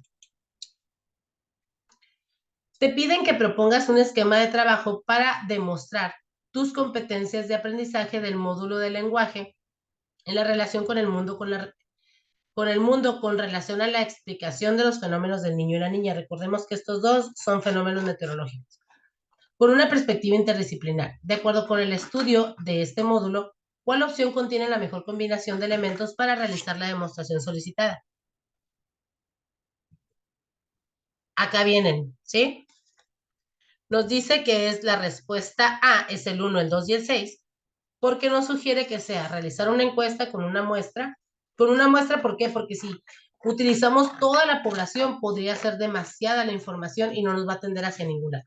S1: Te piden que propongas un esquema de trabajo para demostrar tus competencias de aprendizaje del módulo de lenguaje en la relación con el mundo, con relación a la explicación de los fenómenos del niño y la niña. Recordemos que estos dos son fenómenos meteorológicos. Con una perspectiva interdisciplinar. De acuerdo con el estudio de este módulo, ¿cuál opción contiene la mejor combinación de elementos para realizar la demostración solicitada? Acá vienen, ¿sí? Nos dice que es la respuesta A, es el 1, el 2 y el 6, porque nos sugiere que sea realizar una encuesta con una muestra. Con una muestra, ¿por qué? Porque si utilizamos toda la población, podría ser demasiada la información y no nos va a tender hacia ninguna.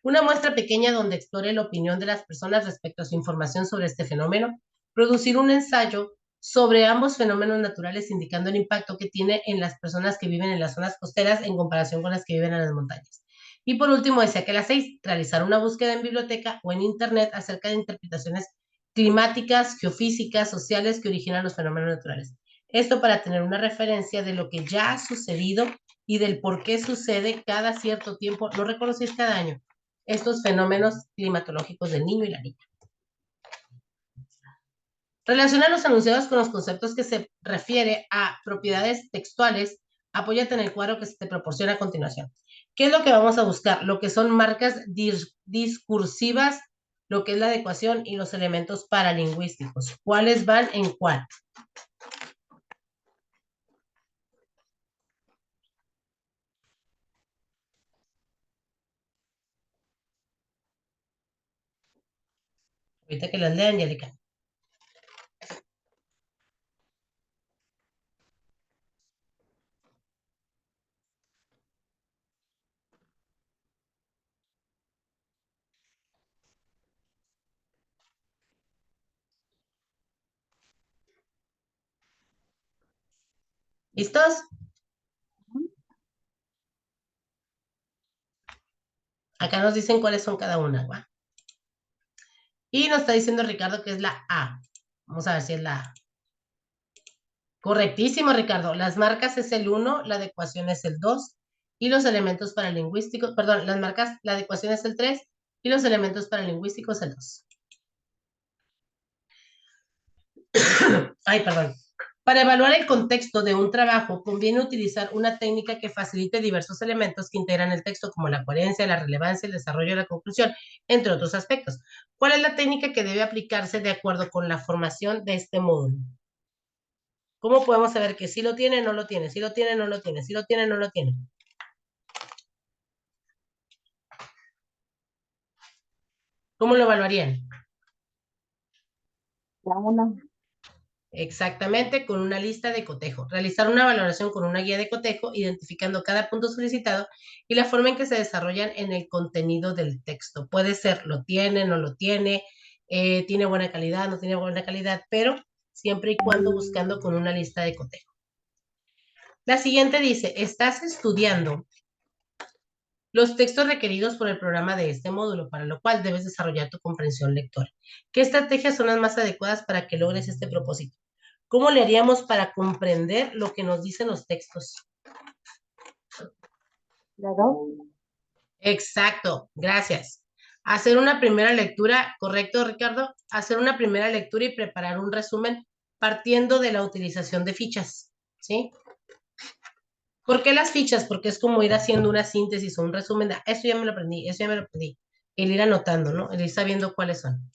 S1: Una muestra pequeña donde explore la opinión de las personas respecto a su información sobre este fenómeno. Producir un ensayo sobre ambos fenómenos naturales, indicando el impacto que tiene en las personas que viven en las zonas costeras en comparación con las que viven en las montañas. Y por último, decía que la 6, realizar una búsqueda en biblioteca o en internet acerca de interpretaciones climáticas, geofísicas, sociales que originan los fenómenos naturales. Esto para tener una referencia de lo que ya ha sucedido y del por qué sucede cada cierto tiempo, no recuerdo si es cada año, estos fenómenos climatológicos del niño y la niña. Relaciona los enunciados con los conceptos que se refiere a propiedades textuales. Apóyate en el cuadro que se te proporciona a continuación. ¿Qué es lo que vamos a buscar? Lo que son marcas discursivas, lo que es la adecuación y los elementos paralingüísticos. ¿Cuáles van en cuál? Ahorita que las lean, Angélica. ¿Listos? Acá nos dicen cuáles son cada una, ¿va? Y nos está diciendo Ricardo que es la A. Vamos a ver si es la A. Correctísimo, Ricardo. Las marcas es el 1, la adecuación es el 2 y los elementos paralingüísticos, perdón, las marcas, la adecuación es el 3 y los elementos paralingüísticos el 2. Ay, perdón. Para evaluar el contexto de un trabajo, conviene utilizar una técnica que facilite diversos elementos que integran el texto, como la coherencia, la relevancia, el desarrollo de la conclusión, entre otros aspectos. ¿Cuál es la técnica que debe aplicarse de acuerdo con la formación de este módulo? ¿Cómo podemos saber que sí lo tiene, no lo tiene, sí lo tiene, no lo tiene, sí lo tiene, no lo tiene? ¿Cómo lo evaluarían?
S3: La 1.
S1: Exactamente, con una lista de cotejo. Realizar una valoración con una guía de cotejo, identificando cada punto solicitado y la forma en que se desarrollan en el contenido del texto. Puede ser, lo tiene, no lo tiene, tiene buena calidad, no tiene buena calidad, pero siempre y cuando buscando con una lista de cotejo. La siguiente dice, estás estudiando los textos requeridos por el programa de este módulo, para lo cual debes desarrollar tu comprensión lectora. ¿Qué estrategias son las más adecuadas para que logres este propósito? ¿Cómo le haríamos para comprender lo que nos dicen los textos?
S3: La 2.
S1: Exacto, gracias. Hacer una primera lectura, ¿correcto, Ricardo? Hacer una primera lectura y preparar un resumen partiendo de la utilización de fichas, ¿sí? ¿Por qué las fichas? Porque es como ir haciendo una síntesis o un resumen de, esto ya me lo aprendí, eso ya me lo aprendí. El ir anotando, ¿no? El ir sabiendo cuáles son.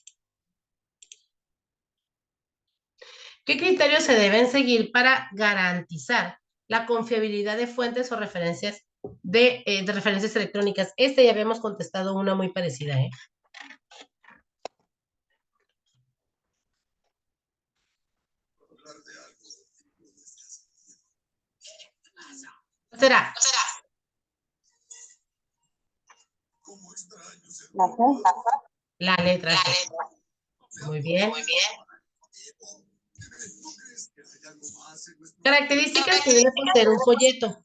S1: ¿Qué criterios se deben seguir para garantizar la confiabilidad de fuentes o referencias de referencias electrónicas? Ya habíamos contestado una muy parecida, ¿eh? ¿Cuál será?
S3: La 6.
S1: La letra C. Muy bien. Características que debe poseer un folleto.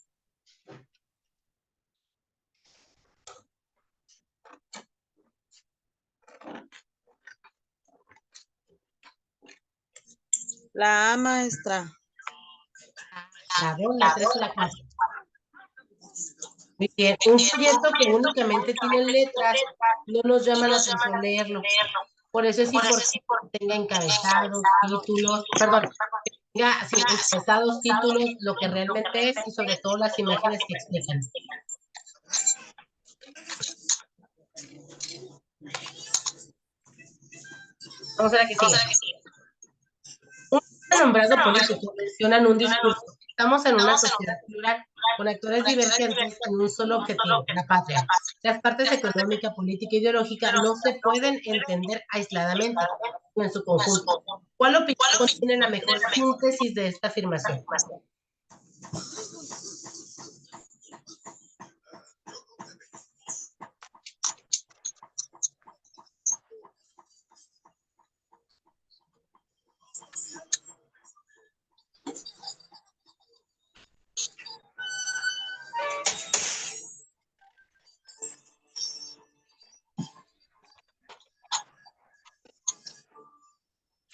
S6: La A, maestra.
S1: La 2, la 3 y la 4. Muy bien. Un folleto que únicamente tiene letras no nos llama la atención leerlo. Por eso es importante que tenga encabezados, títulos, perdón, tenga así, encabezados, títulos, lo que realmente es y sobre todo las imágenes que explican. Vamos a ver qué sigue. Un nombrado político mencionan un discurso. Estamos en una sociedad plural con actores divergentes en un solo objetivo, la patria. Las partes económica, política e ideológica no se pueden entender aisladamente o en su conjunto. ¿Cuál opinión contiene la mejor síntesis de esta afirmación?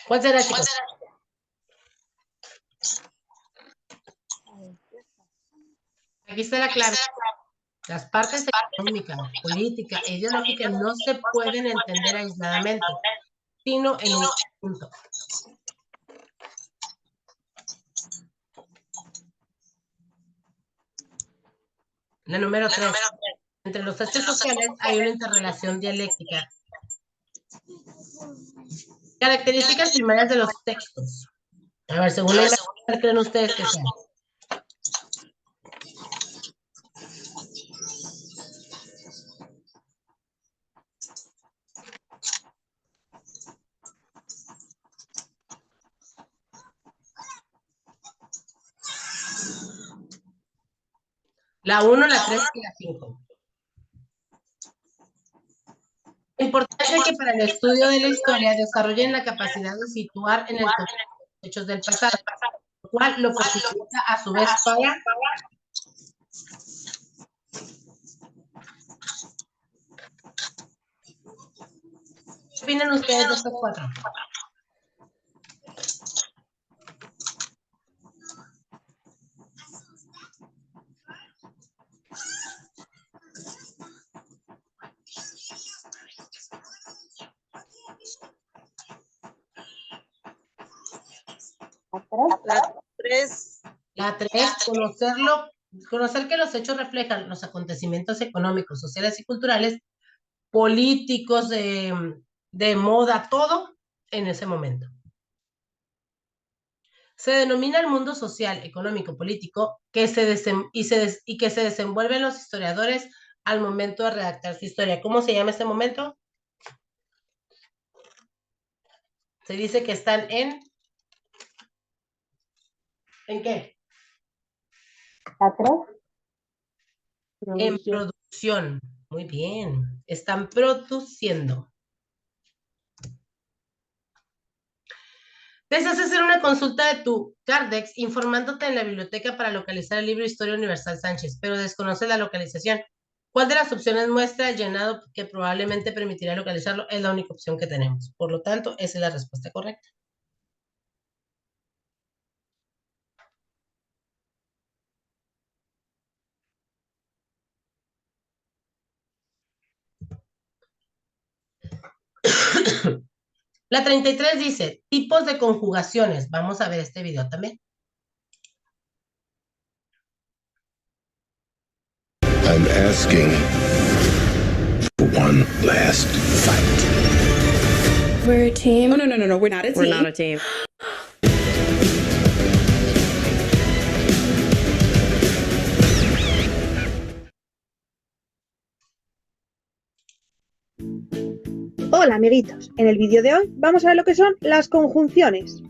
S1: ¿Cuál será, chicos? Aquí está la clave. Las partes económica, política e ideológica no se pueden entender aisladamente, sino en un conjunto. La número 3. Entre los hechos sociales hay una interrelación dialéctica. Características primarias de los textos. A ver, según la ¿cuál creen ustedes que sean? La 1, la 3 y la 5. Importante que para el estudio de la historia desarrollen la capacidad de situar en el contexto los hechos del pasado, lo cual lo posibilita a su vez para ¿qué opinan ustedes de estos 4?
S3: La 3.
S6: La 3.
S1: La 3, conocer que los hechos reflejan los acontecimientos económicos, sociales y culturales, políticos, de moda, todo en ese momento. Se denomina el mundo social, económico, político que se desenvuelven los historiadores al momento de redactar su historia. ¿Cómo se llama este momento? Se dice que están ¿en qué?
S3: La 3.
S1: En producción. Muy bien. Están produciendo. Deseas hacer una consulta de tu Cardex informándote en la biblioteca para localizar el libro Historia Universal Sánchez, pero desconoces la localización. ¿Cuál de las opciones muestra el llenado que probablemente permitirá localizarlo? Es la única opción que tenemos. Por lo tanto, esa es la respuesta correcta. La 33 dice, tipos de conjugaciones. Vamos a ver este video también.
S9: I'm asking for one last fight.
S10: We're a team.
S4: Oh, no, we're not a team.
S10: We're not a team.
S11: Hola amiguitos, en el vídeo de hoy vamos a ver lo que son las conjunciones.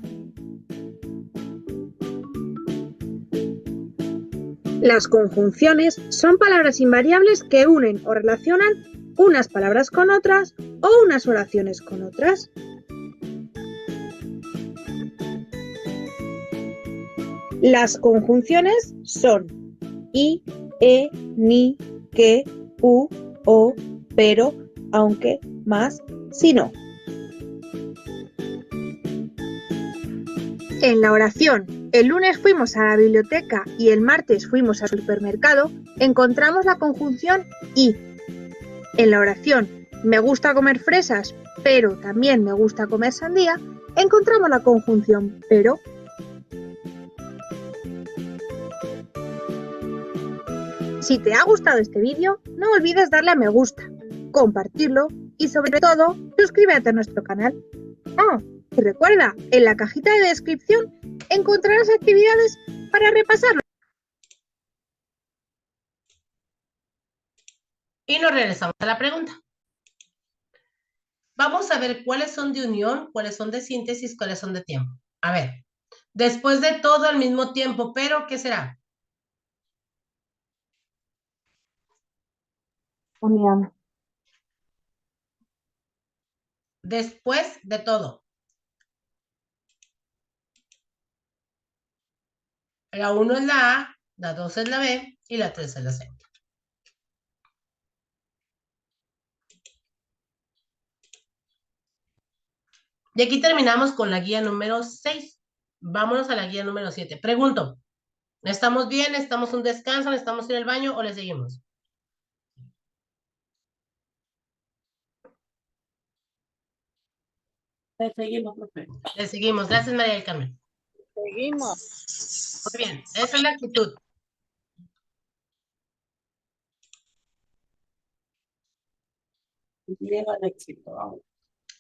S11: Las conjunciones son palabras invariables que unen o relacionan unas palabras con otras o unas oraciones con otras. Las conjunciones son y, ni, que, u, o, pero, aunque, más, si no. En la oración, el lunes fuimos a la biblioteca y el martes fuimos al supermercado, encontramos la conjunción y. En la oración, me gusta comer fresas, pero también me gusta comer sandía, encontramos la conjunción pero. Si te ha gustado este vídeo, no olvides darle a me gusta, compartirlo y sobre todo, suscríbete a nuestro canal. Y recuerda, en la cajita de descripción encontrarás actividades para repasarlo.
S1: Y nos regresamos a la pregunta. Vamos a ver cuáles son de unión, cuáles son de síntesis, cuáles son de tiempo. A ver, después de todo al mismo tiempo, pero ¿qué será?
S3: Unión.
S1: Después de todo. La 1 es la A, la 2 es la B y la 3 es la C. Y aquí terminamos con la guía número 6. Vámonos a la guía número 7. Pregunto, ¿estamos bien? ¿Estamos un descanso? ¿Necesitamos ir al baño o le seguimos?
S2: Le seguimos, profe.
S1: Le seguimos. Gracias, María del Carmen.
S6: Seguimos.
S1: Muy bien, esa es la actitud.
S2: Lleva al éxito. Vamos.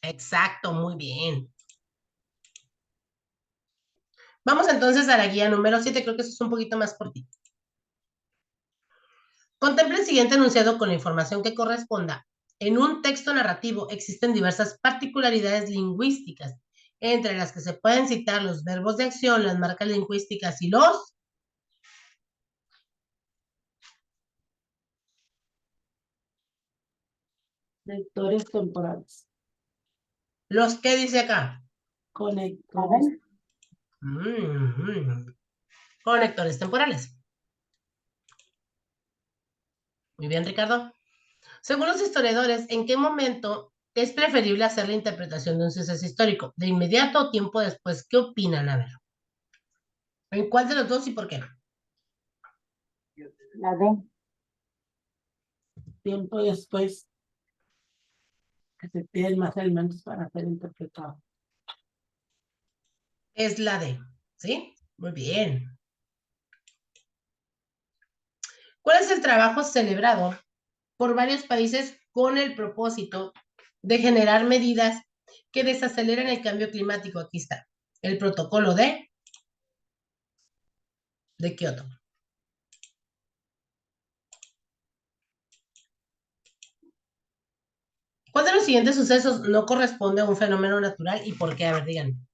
S1: Exacto, muy bien. Vamos entonces a la guía número 7. Creo que eso es un poquito más cortito. Contemple el siguiente enunciado con la información que corresponda. En un texto narrativo existen diversas particularidades lingüísticas, entre las que se pueden citar los verbos de acción, las marcas lingüísticas y los
S2: Conectores temporales.
S1: ¿Los qué dice acá?
S2: Conectores.
S1: Conectores temporales. Muy bien, Ricardo. Según los historiadores, ¿en qué momento es preferible hacer la interpretación de un suceso histórico? ¿De inmediato o tiempo después? ¿Qué opinan? A ver. ¿En cuál de los dos y por qué?
S3: La D.
S2: Tiempo después que se piden más elementos para ser interpretado.
S1: Es la D, ¿sí? Muy bien. ¿Cuál es el trabajo celebrado por varios países con el propósito de generar medidas que desaceleran el cambio climático? Aquí está. El protocolo de Kioto. ¿Cuál de los siguientes sucesos no corresponde a un fenómeno natural y por qué? A ver, digan.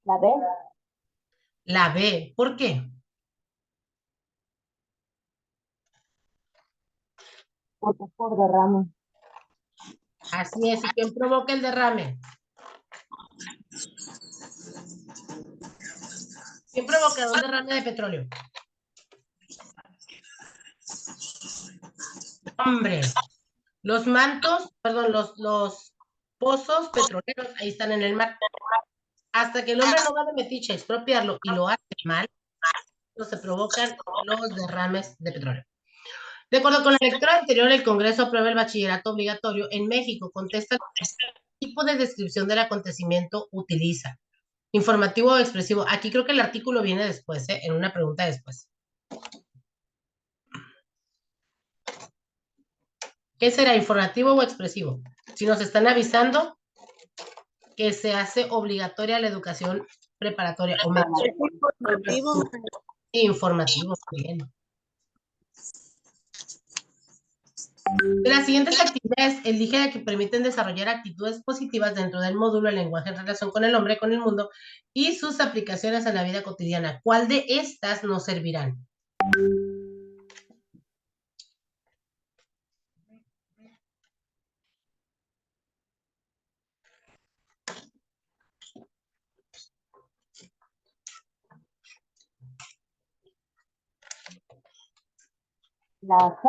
S3: La B.
S1: La B. ¿Por qué?
S3: Por derrame.
S1: Así es. ¿Y quién provoca el derrame? ¿Quién provoca un derrame de petróleo? Hombre, los mantos, perdón, los pozos petroleros, ahí están en el mar. Hasta que el hombre no va de metiche a expropiarlo y lo hace mal, no se provocan los derrames de petróleo. De acuerdo con la lectura anterior, el Congreso aprueba el bachillerato obligatorio. En México, contesta qué tipo de descripción del acontecimiento utiliza. Informativo o expresivo. Aquí creo que el artículo viene después, en una pregunta después. ¿Qué será, informativo o expresivo? Si nos están avisando que se hace obligatoria la educación preparatoria o media. Informativo. Bien. De las siguientes actividades, elige la que permiten desarrollar actitudes positivas dentro del módulo El lenguaje en relación con el hombre, con el mundo y sus aplicaciones en la vida cotidiana. ¿Cuál de estas nos servirán?
S3: La C.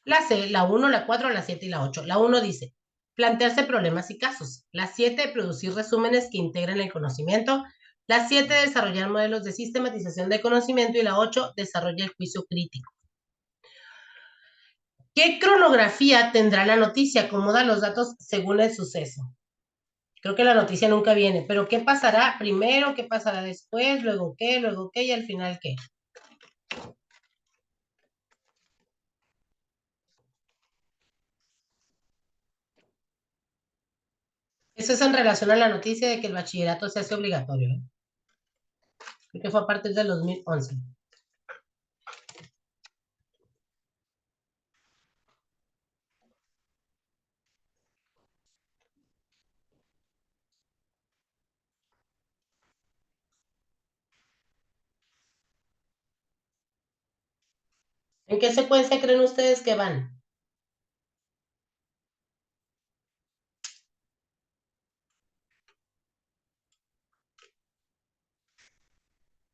S1: La C, la 1, la 4, la 7 y la 8. La 1 dice, plantearse problemas y casos. La 7, producir resúmenes que integren el conocimiento. La 7, desarrollar modelos de sistematización de conocimiento. Y la 8, desarrolla el juicio crítico. ¿Qué cronografía tendrá la noticia? Acomoda los datos según el suceso. Creo que la noticia nunca viene, pero ¿qué pasará primero? ¿Qué pasará después? ¿Luego qué? ¿Luego qué? ¿Y al final qué? Eso es en relación a la noticia de que el bachillerato se hace obligatorio. Creo que fue a partir del 2011. ¿En qué secuencia creen ustedes que van?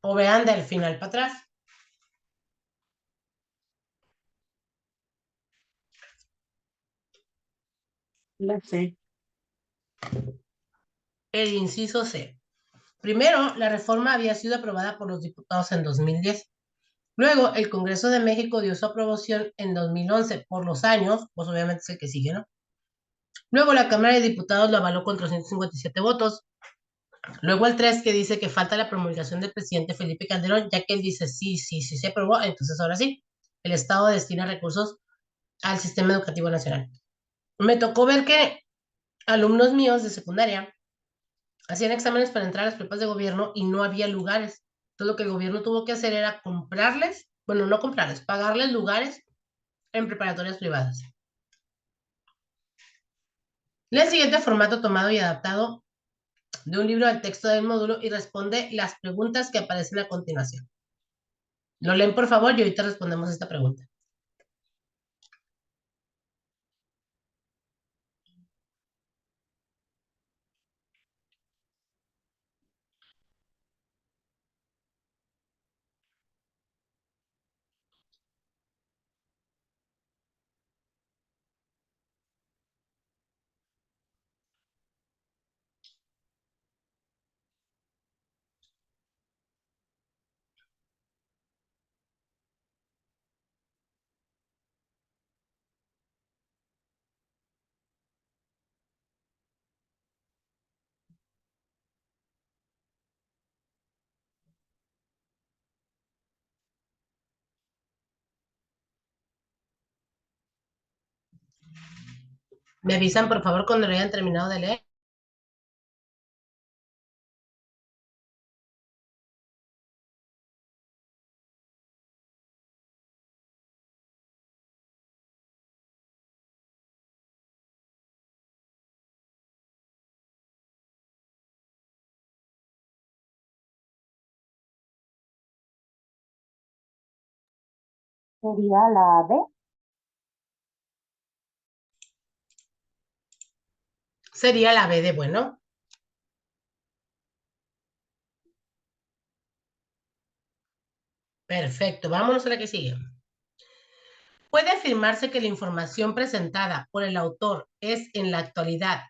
S1: O vean del final para atrás.
S2: La C.
S1: El inciso C. Primero, la reforma había sido aprobada por los diputados en 2010. Luego, el Congreso de México dio su aprobación en 2011 por los años, pues obviamente es el que sigue, ¿no? Luego, la Cámara de Diputados lo avaló con 357 votos. Luego, el 3 que dice que falta la promulgación del presidente Felipe Calderón, ya que él dice sí se aprobó, entonces ahora sí, el Estado destina recursos al sistema educativo nacional. Me tocó ver que alumnos míos de secundaria hacían exámenes para entrar a las prepas de gobierno y no había lugares. Entonces lo que el gobierno tuvo que hacer era comprarles, bueno, no comprarles, pagarles lugares en preparatorias privadas. El siguiente formato tomado y adaptado de un libro al texto del módulo y responde las preguntas que aparecen a continuación. Lo leen, por favor, y ahorita respondemos esta pregunta. Me avisan, por favor, cuando lo hayan terminado de leer.
S3: Sería la B.
S1: Sería la B de bueno. Perfecto, vámonos a la que sigue. ¿Puede afirmarse que la información presentada por el autor es en la actualidad?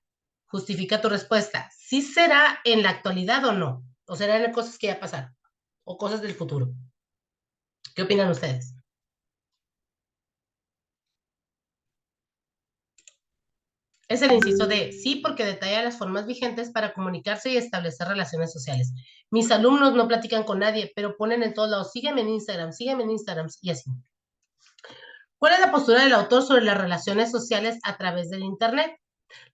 S1: Justifica tu respuesta. ¿Sí será en la actualidad o no? ¿O serán cosas que ya pasaron? ¿O cosas del futuro? ¿Qué opinan ustedes? Es el inciso D. Sí, porque detalla las formas vigentes para comunicarse y establecer relaciones sociales. Mis alumnos no platican con nadie, pero ponen en todos lados, sígueme en Instagram, y así. ¿Cuál es la postura del autor sobre las relaciones sociales a través del Internet?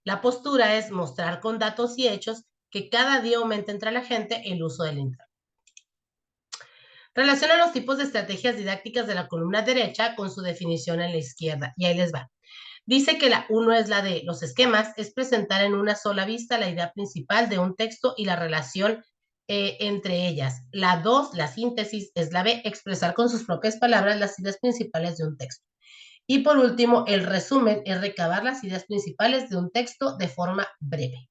S1: La postura es mostrar con datos y hechos que cada día aumenta entre la gente el uso del Internet. Relaciona los tipos de estrategias didácticas de la columna derecha con su definición en la izquierda. Y ahí les va. Dice que la 1 es la de los esquemas, es presentar en una sola vista la idea principal de un texto y la relación entre ellas. La 2, la síntesis, es la B, expresar con sus propias palabras las ideas principales de un texto. Y por último, el resumen es recabar las ideas principales de un texto de forma breve.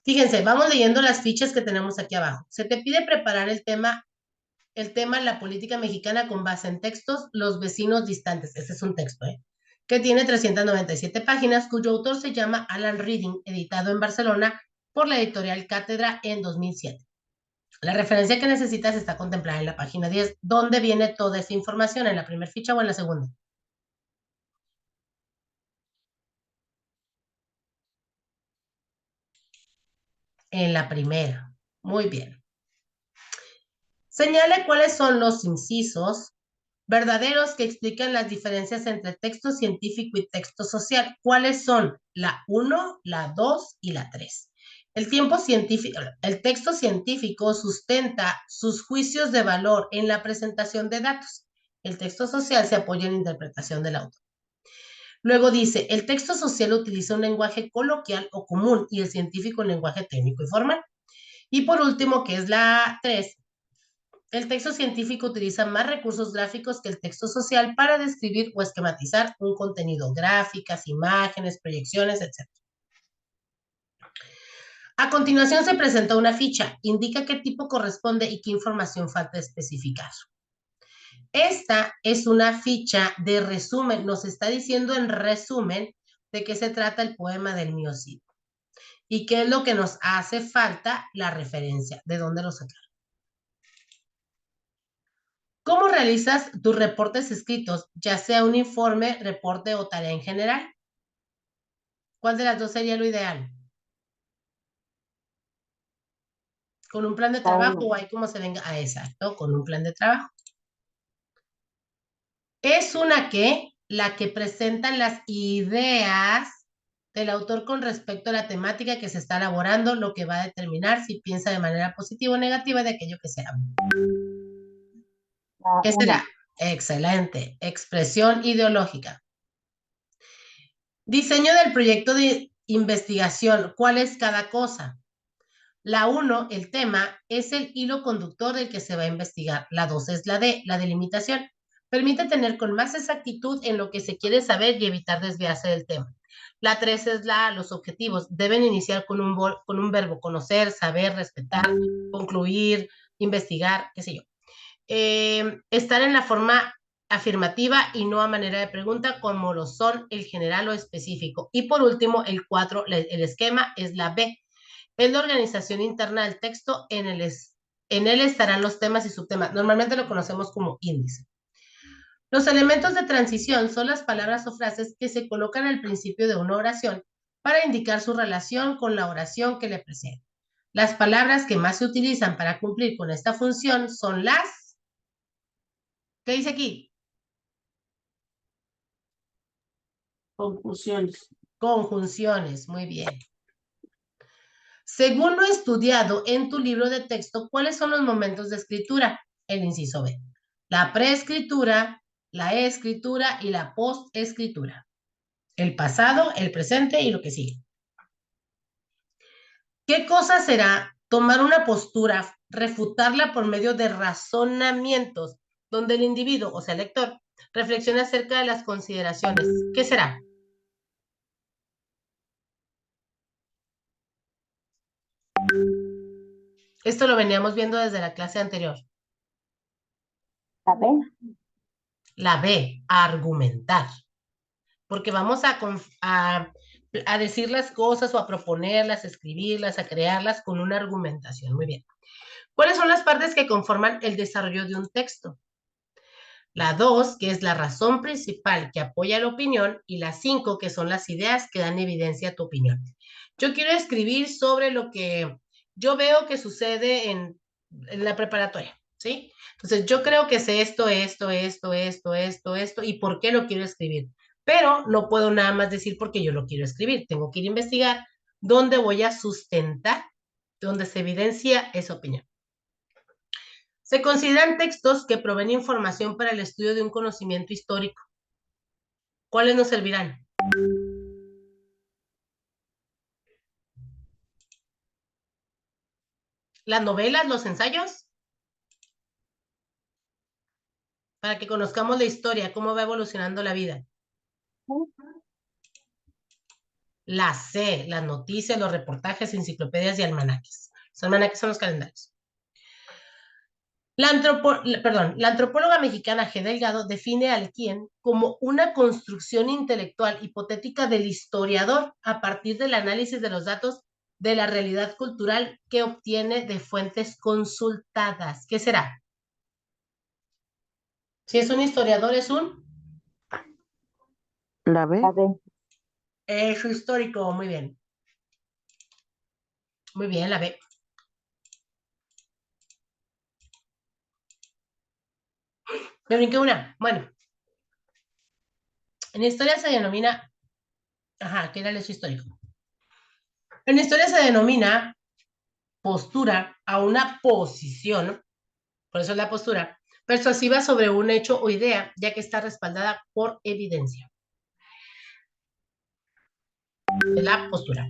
S1: Fíjense, vamos leyendo las fichas que tenemos aquí abajo. Se te pide preparar el tema La política mexicana con base en textos, Los vecinos distantes. Ese es un texto, que tiene 397 páginas, cuyo autor se llama Alan Reading, editado en Barcelona por la editorial Cátedra en 2007. La referencia que necesitas está contemplada en la página 10. ¿Dónde viene toda esa información? ¿En la primera ficha o en la segunda? En la primera. Muy bien. Señale cuáles son los incisos verdaderos que explican las diferencias entre texto científico y texto social. ¿Cuáles son? La 1, la 2 y la 3. El texto científico sustenta sus juicios de valor en la presentación de datos. El texto social se apoya en la interpretación del autor. Luego dice, el texto social utiliza un lenguaje coloquial o común y el científico un lenguaje técnico y formal. Y por último, que es la 3, el texto científico utiliza más recursos gráficos que el texto social para describir o esquematizar un contenido, gráficas, imágenes, proyecciones, etc. A continuación se presenta una ficha, indica qué tipo corresponde y qué información falta especificar. Esta es una ficha de resumen, nos está diciendo en resumen de qué se trata el poema del Mío Cid. ¿Y qué es lo que nos hace falta? La referencia, ¿de dónde lo sacaron? ¿Cómo realizas tus reportes escritos, ya sea un informe, reporte o tarea en general? ¿Cuál de las dos sería lo ideal? ¿Con un plan de trabajo o ahí como se venga? Ah, exacto, con un plan de trabajo. Es una que, la que presentan las ideas del autor con respecto a la temática que se está elaborando, lo que va a determinar si piensa de manera positiva o negativa de aquello que se habla. Esa era, excelente, expresión ideológica. Diseño del proyecto de investigación. ¿Cuál es cada cosa? La 1, el tema, es el hilo conductor del que se va a investigar. La 2 es la D, la delimitación. Permite tener con más exactitud en lo que se quiere saber y evitar desviarse del tema. La 3 es la A, los objetivos. Deben iniciar con un verbo, conocer, saber, respetar, concluir, investigar, qué sé yo. Estar en la forma afirmativa y no a manera de pregunta, como lo son el general o específico. Y por último, el 4, el esquema, es la B. Es la organización interna del texto, en él estarán los temas y subtemas. Normalmente lo conocemos como índice. Los elementos de transición son las palabras o frases que se colocan al principio de una oración para indicar su relación con la oración que le precede. Las palabras que más se utilizan para cumplir con esta función son las... ¿Qué dice aquí?
S2: Conjunciones.
S1: Conjunciones, muy bien. Según lo estudiado en tu libro de texto, ¿cuáles son los momentos de escritura? El inciso B. La preescritura, la escritura y la postescritura. El pasado, el presente y lo que sigue. ¿Qué cosa será tomar una postura, refutarla por medio de razonamientos, donde el individuo, o sea, el lector, reflexiona acerca de las consideraciones? ¿Qué será? Esto lo veníamos viendo desde la clase anterior.
S3: La B.
S1: La B, argumentar. Porque vamos a decir las cosas o a proponerlas, a escribirlas, a crearlas con una argumentación. Muy bien. ¿Cuáles son las partes que conforman el desarrollo de un texto? La 2, que es la razón principal que apoya la opinión, y la 5, que son las ideas que dan evidencia a tu opinión. Yo quiero escribir sobre lo que yo veo que sucede en la preparatoria, ¿sí? Entonces, yo creo que sé esto, y por qué lo quiero escribir. Pero no puedo nada más decir porque yo lo quiero escribir. Tengo que ir a investigar dónde voy a sustentar, dónde se evidencia esa opinión. Se consideran textos que proveen información para el estudio de un conocimiento histórico. ¿Cuáles nos servirán? Las novelas, los ensayos, para que conozcamos la historia, cómo va evolucionando la vida. La C, las noticias, los reportajes, enciclopedias y almanaques. Los almanaques son los calendarios. La antropóloga mexicana G. Delgado define al quién como una construcción intelectual hipotética del historiador a partir del análisis de los datos de la realidad cultural que obtiene de fuentes consultadas. ¿Qué será? Si es un historiador, es un...
S6: La B.
S3: La B.
S1: Hecho histórico, muy bien. Muy bien, la B. Me brinqué una. Bueno. En historia se denomina... Ajá, ¿qué era el hecho histórico? En historia se denomina postura a una posición, por eso es la postura, persuasiva sobre un hecho o idea, ya que está respaldada por evidencia. Es la postura.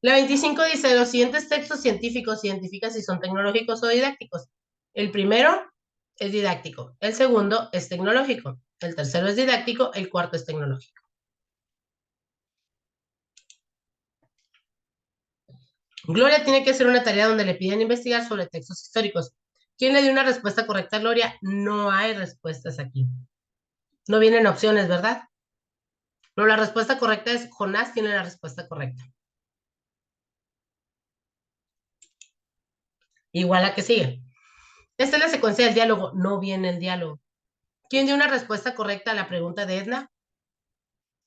S1: La 25 dice, los siguientes textos científicos se identifican si son tecnológicos o didácticos. El primero es didáctico, el segundo es tecnológico, el tercero es didáctico, el cuarto es tecnológico. Gloria tiene que hacer una tarea donde le piden investigar sobre textos históricos. ¿Quién le dio una respuesta correcta a Gloria? No hay respuestas aquí. No vienen opciones, ¿verdad? No, la respuesta correcta es Jonás tiene la respuesta correcta. Igual a que sigue. Esta es la secuencia del diálogo. No viene el diálogo. ¿Quién dio una respuesta correcta a la pregunta de Edna?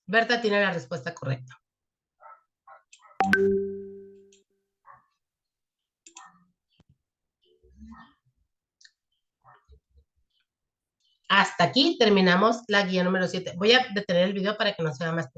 S1: Berta tiene la respuesta correcta. Hasta aquí terminamos la guía número 7. Voy a detener el video para que no se vea más pesado.